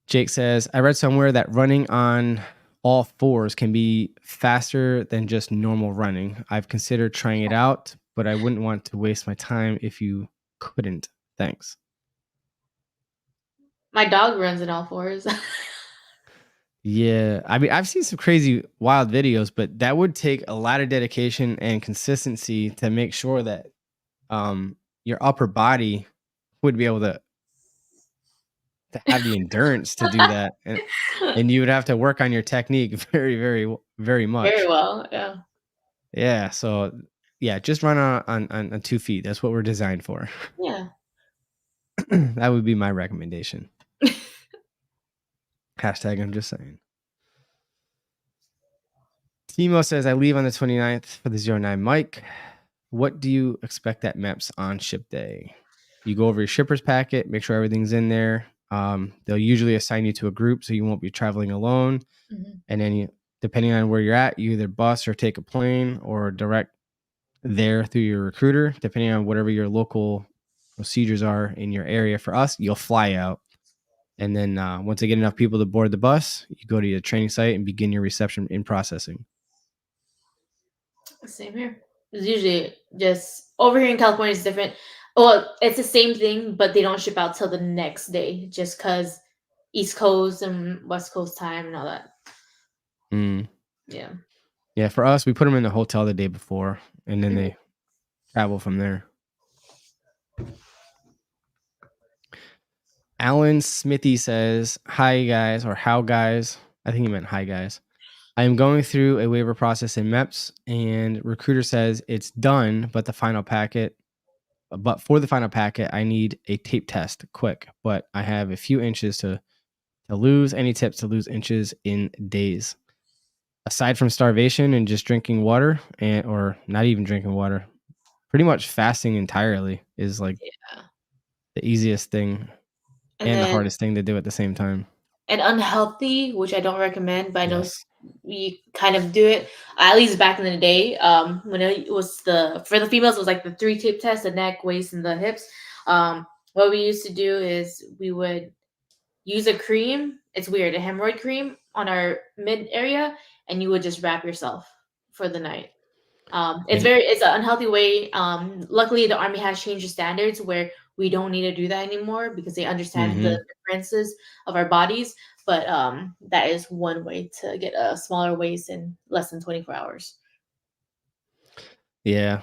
Jake says, I read somewhere that running on all fours can be faster than just normal running. I've considered trying it out, but I wouldn't want to waste my time if you couldn't. Thanks. My dog runs in all fours. Yeah. I mean, I've seen some crazy wild videos, but that would take a lot of dedication and consistency to make sure that your upper body would be able to have the endurance to do that. And you would have to work on your technique very, very, very much. Very well, yeah. Yeah. So, yeah, just run on 2 feet. That's what we're designed for. Yeah. That would be my recommendation. Hashtag I'm just saying. Timo says, I leave on the 29th for the 09 mic. What do you expect at MEPS on ship day? You go over your shipper's packet, make sure everything's in there. They'll usually assign you to a group so you won't be traveling alone. And then depending on where you're at, you either bus or take a plane or direct there through your recruiter, depending on whatever your local procedures are in your area. For us, you'll fly out. And then once they get enough people to board the bus, you go to your training site and begin your reception in processing. Same here. It's usually just over here in California, it's different. Well, it's the same thing, but they don't ship out till the next day just because East Coast and West Coast time and all that. Yeah. Yeah, for us, we put them in the hotel the day before, and then they travel from there. Alan Smithy says, hi, guys, or how, guys. I think he meant hi, guys. I am going through a waiver process in MEPS, and recruiter says it's done, but for the final packet, I need a tape test quick, but I have a few inches to lose. Any tips to lose inches in days? Aside from starvation and just drinking water or not even drinking water, pretty much fasting entirely is like the easiest thing and the hardest thing to do at the same time. And unhealthy, which I don't recommend, but I know we kind of do it, at least back in the day. When it was for the females, it was like the 3 tape test, the neck, waist, and the hips. what we used to do is we would use a cream. It's weird, a hemorrhoid cream on our mid area, and you would just wrap yourself for the night. It's an unhealthy way. Luckily, the Army has changed the standards where we don't need to do that anymore because they understand the differences of our bodies. But that is one way to get a smaller waist in less than 24 hours. Yeah.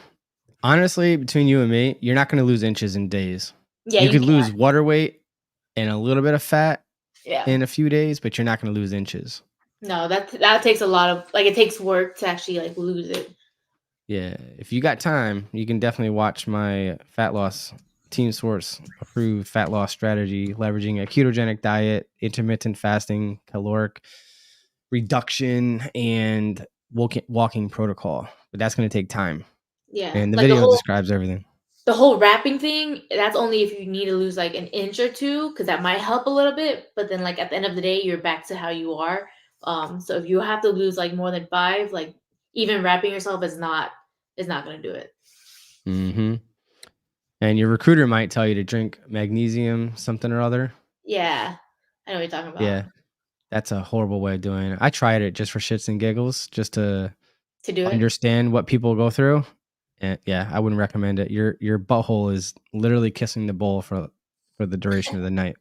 Honestly, between you and me, you're not going to lose inches in days. Yeah, you could can. lose water weight and a little bit of fat Yeah. in a few days, but you're not going to lose inches. No, that takes a lot of it takes work to actually lose it. Yeah, if you got time, you can definitely watch my fat loss Team Swartz approved fat loss strategy, leveraging a ketogenic diet, intermittent fasting, caloric reduction, and walking protocol. But that's going to take time. Yeah, and the video describes everything. The whole wrapping thing, that's only if you need to lose an inch or two, because that might help a little bit. But then at the end of the day, you're back to how you are. So if you have to lose more than 5, even wrapping yourself is not going to do it. Mm-hmm. And your recruiter might tell you to drink magnesium something or other. Yeah, I know what you're talking about. Yeah, that's a horrible way of doing it. I tried it just for shits and giggles, just to do understand what people go through. And yeah, I wouldn't recommend it. Your butthole is literally kissing the bowl for the duration of the night.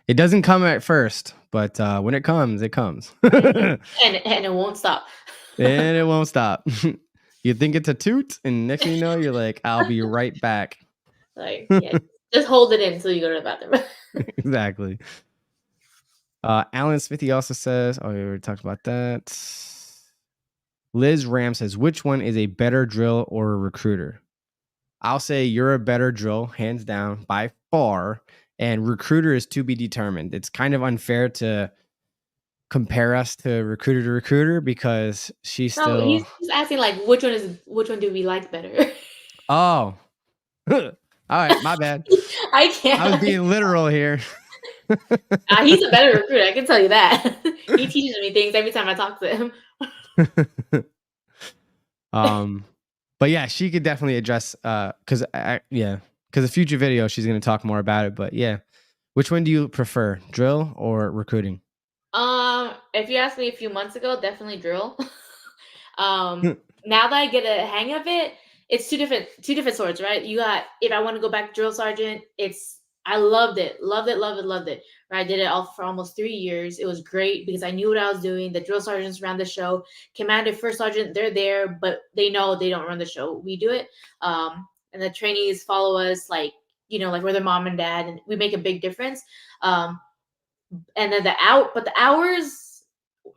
It doesn't come at first, but when it comes, it comes. and it won't stop. And it won't stop. You think it's a toot, and next thing you know, you're like, I'll be right back. Yeah, just hold it in until you go to the bathroom. Exactly. Alan Smithy also says, we already talked about that. Liz Ram says, which one is a better drill or a recruiter? I'll say you're a better drill, hands down, by far. And recruiter is to be determined. It's kind of unfair to compare us to recruiter because she's still. No, he's asking which one do we like better? Oh, all right, my bad. I can't. I was being literal here. He's a better recruiter, I can tell you that. He teaches me things every time I talk to him. But yeah, she could definitely address because a future video she's going to talk more about it. But yeah, which one do you prefer, drill or recruiting? If you asked me a few months ago, definitely drill. Now that I get a hang of it, it's two different sorts, right? You got, if I want to go back to drill sergeant, I loved it. Right? I did it all for almost 3 years. It was great because I knew what I was doing. The drill sergeants ran the show. Commander, first sergeant, they're there, but they know they don't run the show. We do it. And the trainees follow us like we're their mom and dad, and we make a big difference. And then the hours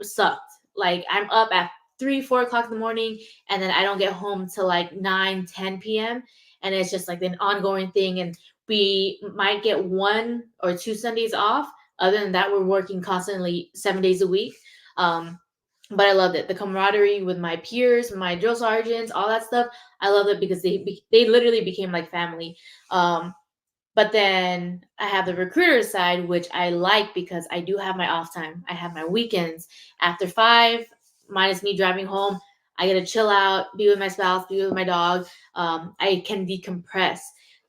sucked. I'm up at 3-4 o'clock in the morning, and then I don't get home till 9-10 p.m. and it's just an ongoing thing. And we might get 1 or 2 Sundays off. Other than that, we're working constantly 7 days a week. But I loved it. The camaraderie with my peers, my drill sergeants, all that stuff. I love it because they literally became like family. But then I have the recruiter side, which I like because I do have my off time. I have my weekends. After 5, minus me driving home, I get to chill out, be with my spouse, be with my dog. I can decompress.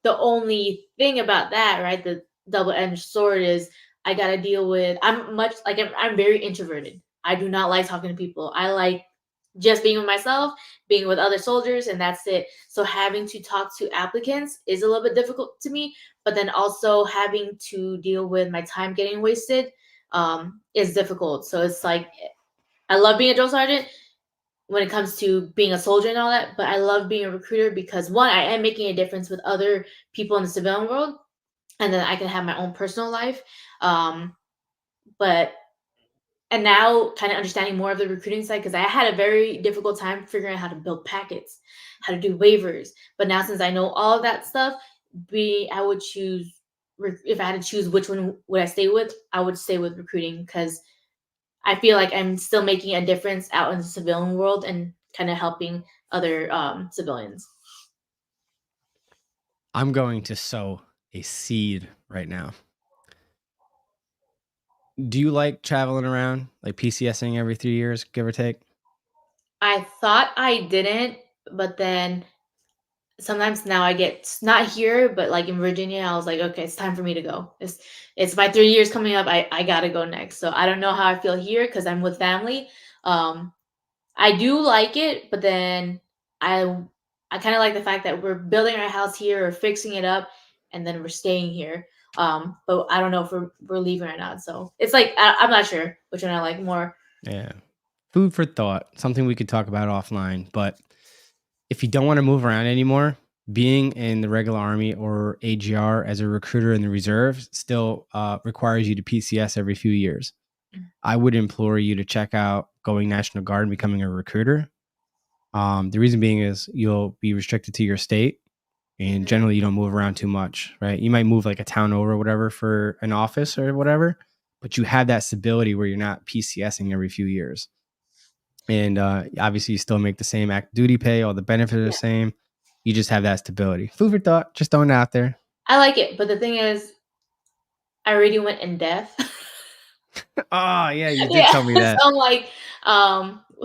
The only thing about that, right, the double-edged sword is I got to deal with, I'm very introverted. I do not like talking to people. I like just being with myself, being with other soldiers, and that's it. So having to talk to applicants is a little bit difficult to me, but then also having to deal with my time getting wasted is difficult. So it's I love being a drill sergeant when it comes to being a soldier and all that, but I love being a recruiter because 1, I am making a difference with other people in the civilian world, and then I can have my own personal life. And now kind of understanding more of the recruiting side, because I had a very difficult time figuring out how to build packets, how to do waivers. But now since I know all of that stuff, I would choose, if I had to choose which one would I stay with, I would stay with recruiting because I feel like I'm still making a difference out in the civilian world and kind of helping other civilians. I'm going to sow a seed right now. Do you like traveling around, like PCSing every 3 years, give or take? I thought I didn't, but then sometimes now I get not here, but like in Virginia, I was like, okay, it's time for me to go. It's my 3 years coming up. I gotta go next. So I don't know how I feel here because I'm with family. I do like it, but then I I kind of like the fact that we're building our house here or fixing it up, and then we're staying here. But I don't know if we're leaving or not. So it's like I'm not sure which one I like more. Yeah. Food for thought, something we could talk about offline. But if you don't want to move around anymore, being in the regular Army or AGR as a recruiter in the reserve still requires you to PCS every few years. I would implore you to check out going National Guard and becoming a recruiter. The reason being is you'll be restricted to your state, and generally you don't move around too much, right? You might move like a town over or whatever for an office or whatever, but you have that stability where you're not PCSing every few years. And obviously you still make the same active duty pay, all the benefits are the same. You just have that stability. Food for thought, just throwing it out there. I like it, but the thing is, I already went in depth. Oh yeah, you did tell me that. So I'm like,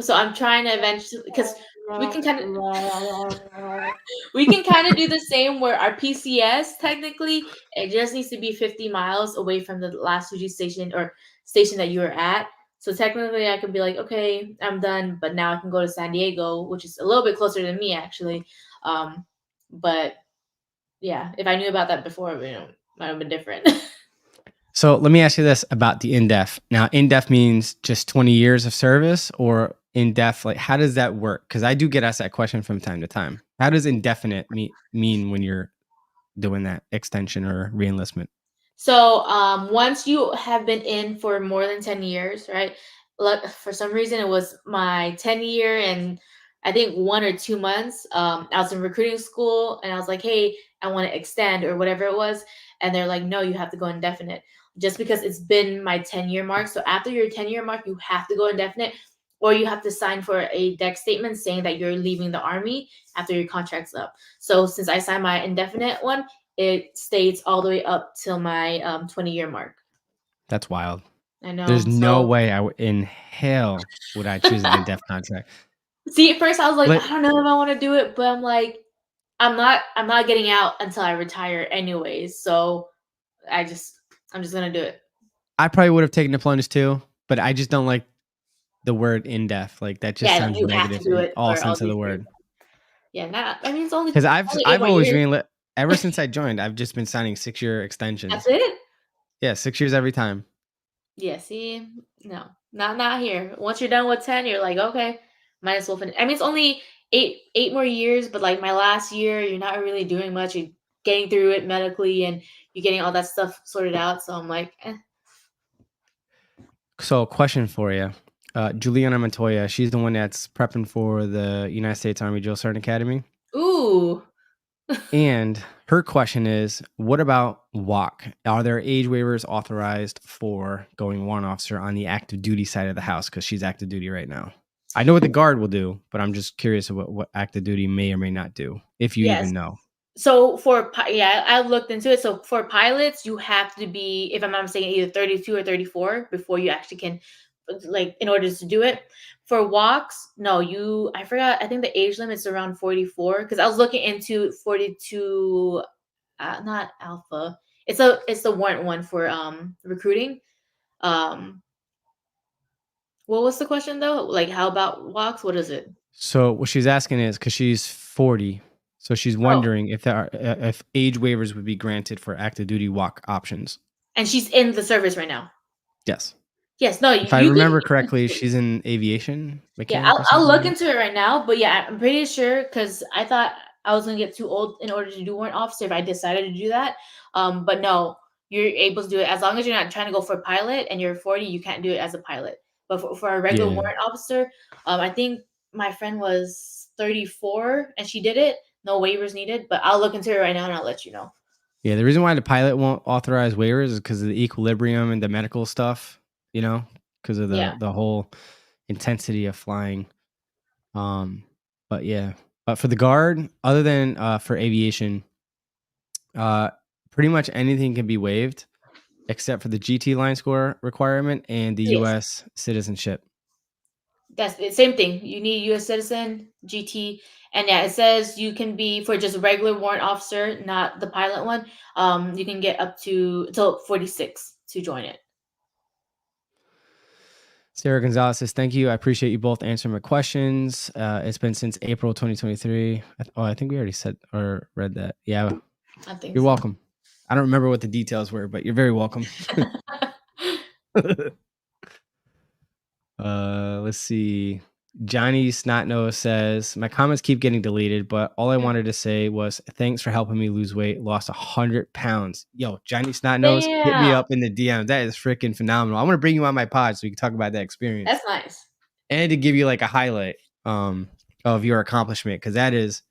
so I'm trying to eventually, because we can kind of do the same where our PCS technically it just needs to be 50 miles away from the last duty station or station that you were at. So technically, I could be like, okay, I'm done, but now I can go to San Diego, which is a little bit closer to me actually. But yeah, if I knew about that before, it might have been different. So let me ask you this about the INDEF. Now, INDEF means just 20 years of service, or INDEF, like how does that work? Because I do get asked that question from time to time. How does indefinite mean when you're doing that extension or reenlistment? So once you have been in for more than 10 years, right? For some reason, it was my 10 year and I think 1 or 2 months. I was in recruiting school and I was like, hey, I want to extend or whatever it was. And they're like, no, you have to go indefinite just because it's been my 10-year mark. So after your 10-year mark, you have to go indefinite or you have to sign for a deck statement saying that you're leaving the Army after your contract's up. So since I signed my indefinite one, it states all the way up till my 20-year mark. That's wild. I know. There's no way in hell would I choose an indefinite contract. See, at first I was like, I don't know if I want to do it, but I'm like, I'm not getting out until I retire anyways. So I'm just gonna do it. I probably would have taken the plunge too, but I just don't like the word in-depth. Like that just sounds negative in all sense of the word. Yeah, I mean it's only because I've always ever since I joined, I've just been signing 6-year extensions. That's it? Yeah, 6 years every time. Yeah, see, no, not here. Once you're done with 10, you're like, okay, might as well finish. I mean, it's only eight more years, but like my last year, you're not really doing much. You're getting through it medically, and you're getting all that stuff sorted out. So I'm like, eh. So, question for you. Juliana Montoya, she's the one that's prepping for the United States Army Drill Sergeant Academy. Ooh. And her question is, what about WOC? Are there age waivers authorized for going warrant officer on the active duty side of the house? Because she's active duty right now. I know what the Guard will do, but I'm just curious about what active duty may or may not do, if you even know. So I looked into it. So for pilots, you have to be, if I'm not mistaken, either 32 or 34 before you actually can, like, in order to do it. For WOCs, no, I forgot. I think the age limit's around 44 because I was looking into 42, not alpha. It's the warrant one for recruiting. What was the question though? Like, how about WOCs? What is it? So what she's asking is because she's 40. So she's wondering if age waivers would be granted for active duty WOC options. And she's in the service right now. Yes. Yes. No. If I remember correctly, she's in aviation. Yeah, I'll look into it right now. But yeah, I'm pretty sure because I thought I was gonna get too old in order to do warrant officer if I decided to do that. But no, you're able to do it as long as you're not trying to go for a pilot and you're 40. You can't do it as a pilot. But for a regular warrant officer, I think my friend was 34 and she did it. No waivers needed, but I'll look into it right now and I'll let you know. Yeah, the reason why the pilot won't authorize waivers is because of the equilibrium and the medical stuff, because of the whole intensity of flying. But for the Guard, other than for aviation, pretty much anything can be waived except for the GT line score requirement and the US citizenship. That's the same thing. You need U.S. citizen, GT, and yeah, it says you can be for just a regular warrant officer, not the pilot one. You can get up to till 46 to join it. Sarah Gonzalez says, thank you. I appreciate you both answering my questions. It's been since April 2023. I think we already said or read that. Yeah, I think you're so. welcome. I don't remember what the details were, but you're very welcome. Let's see. Johnny Snotnose says, my comments keep getting deleted, but all I wanted to say was thanks for helping me lose weight. Lost 100 pounds. Yo, Johnny Snotnose, hit me up in the DM. That is freaking phenomenal. I want to bring you on my pod so we can talk about that experience. That's nice. And to give you like a highlight of your accomplishment, because that is,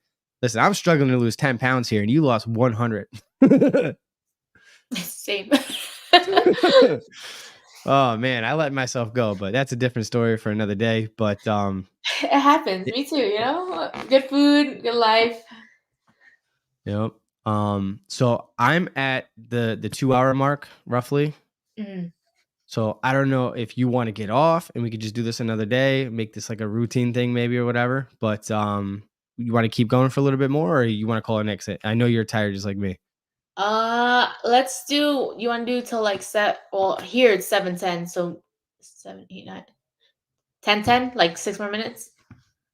listen, I'm struggling to lose 10 pounds here, and you lost 100. Same. Oh man, I let myself go, but that's a different story for another day. But it happens. Me too. You know, good food, good life. Yep. So I'm at the 2-hour mark roughly. Mm. So I don't know if you want to get off and we could just do this another day, make this like a routine thing maybe or whatever. But you want to keep going for a little bit more, or you want to call it next? I know you're tired just like me. Let's do. You want to do till like set? Well, here it's 7:10, so 7, 8, 9, 10, 10, like 6 more minutes.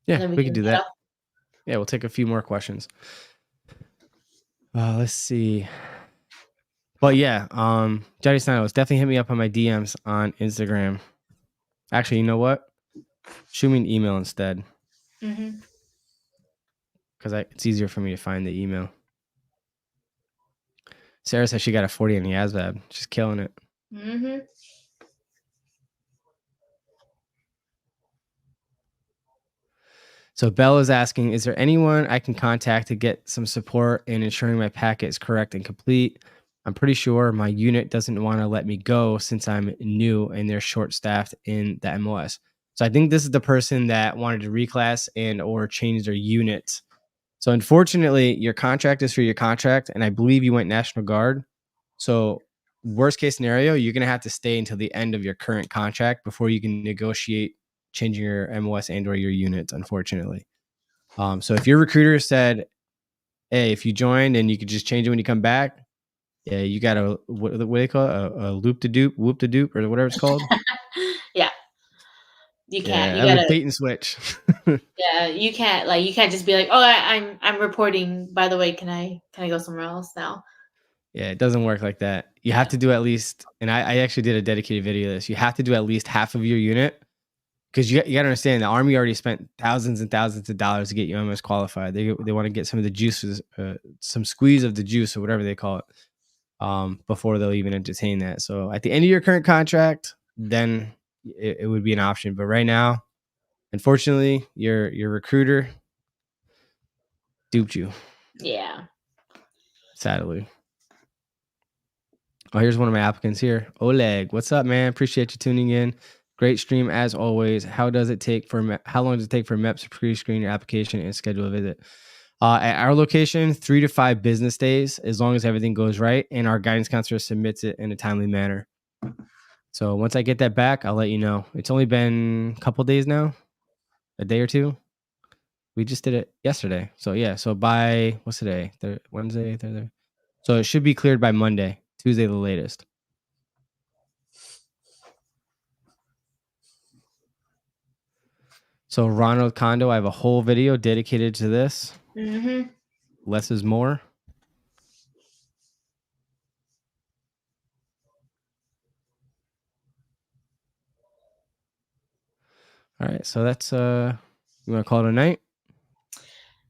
Yeah, we could do that. Yeah, we'll take a few more questions. Let's see. But yeah, Johnny Sniles, definitely hit me up on my DMs on Instagram. Actually, you know what? Shoot me an email instead. Mm-hmm. Because it's easier for me to find the email. Sarah says she got a 40 in the ASVAB. She's killing it. Mm-hmm. So Belle is asking, is there anyone I can contact to get some support in ensuring my packet is correct and complete? I'm pretty sure my unit doesn't want to let me go since I'm new and they're short-staffed in the MOS. So I think this is the person that wanted to reclass and or change their unit. So unfortunately, your contract is for your contract, and I believe you went National Guard. So worst case scenario, you're going to have to stay until the end of your current contract before you can negotiate changing your MOS and or your units, unfortunately. So if your recruiter said, hey, if you joined and you could just change it when you come back, yeah, you got a, what do they call it? A loop-de-doop, whoop-de-doop, or whatever it's called. Yeah. You can't. Yeah, You gotta like bait and switch. Yeah, you can't just be like, oh, I'm reporting. By the way, can I go somewhere else now? Yeah, it doesn't work like that. You have to do at least, and I actually did a dedicated video of this. You have to do at least half of your unit, because you got to understand the Army already spent thousands and thousands of dollars to get you MS qualified. They want to get some of the juices, some squeeze of the juice or whatever they call it, before they'll even entertain that. So at the end of your current contract, then it would be an option. But right now, unfortunately, your recruiter duped you. Yeah. Sadly. Oh, here's one of my applicants here. Oleg, what's up, man? Appreciate you tuning in. Great stream as always. How long does it take for MEPS to pre-screen your application and schedule a visit? At our location, 3 to 5 business days, as long as everything goes right and our guidance counselor submits it in a timely manner. So once I get that back, I'll let you know. It's only been a couple days now, a day or two. We just did it yesterday. So yeah, so by, what's today? Wednesday, Thursday. So it should be cleared by Monday, Tuesday the latest. So Ronald Kondo, I have a whole video dedicated to this. Mm-hmm. Less is more. All right, so that's you want to call it a night?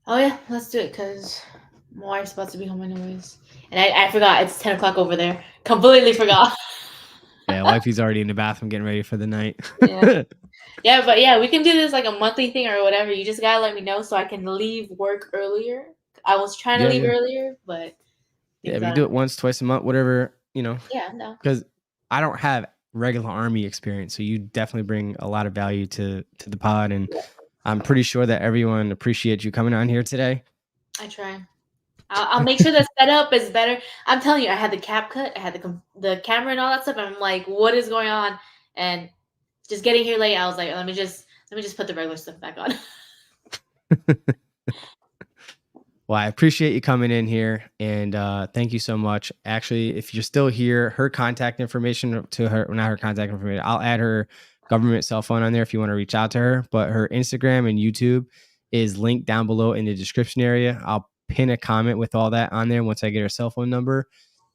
Oh yeah, let's do it because my wife's about to be home anyways, and I forgot it's 10 o'clock over there. Completely forgot. Yeah, wifey's already in the bathroom getting ready for the night. Yeah, but yeah, we can do this like a monthly thing or whatever. You just gotta let me know so I can leave work earlier. I was trying to leave earlier, but yeah, we can do it once, twice a month, whatever, you know. Yeah, no. Because I don't have regular Army experience, so you definitely bring a lot of value to the pod, and I'm pretty sure that everyone appreciates you coming on here today. I try. I'll make sure the setup is better. I'm telling you, I had the cap cut, I had the camera and all that stuff, and I'm like, what is going on? And just getting here late, I was like, let me just Let me just put the regular stuff back on. Well, I appreciate you coming in here, and thank you so much. Actually, if you're still here, her contact information to her, not her contact information, I'll add her government cell phone on there if you want to reach out to her. But her Instagram and YouTube is linked down below in the description area. I'll pin a comment with all that on there once I get her cell phone number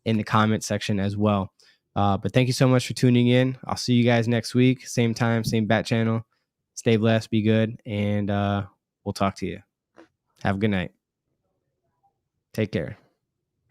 in the comment section as well. But thank you so much for tuning in. I'll see you guys next week. Same time, same bat channel. Stay blessed, be good, and we'll talk to you. Have a good night. Take care.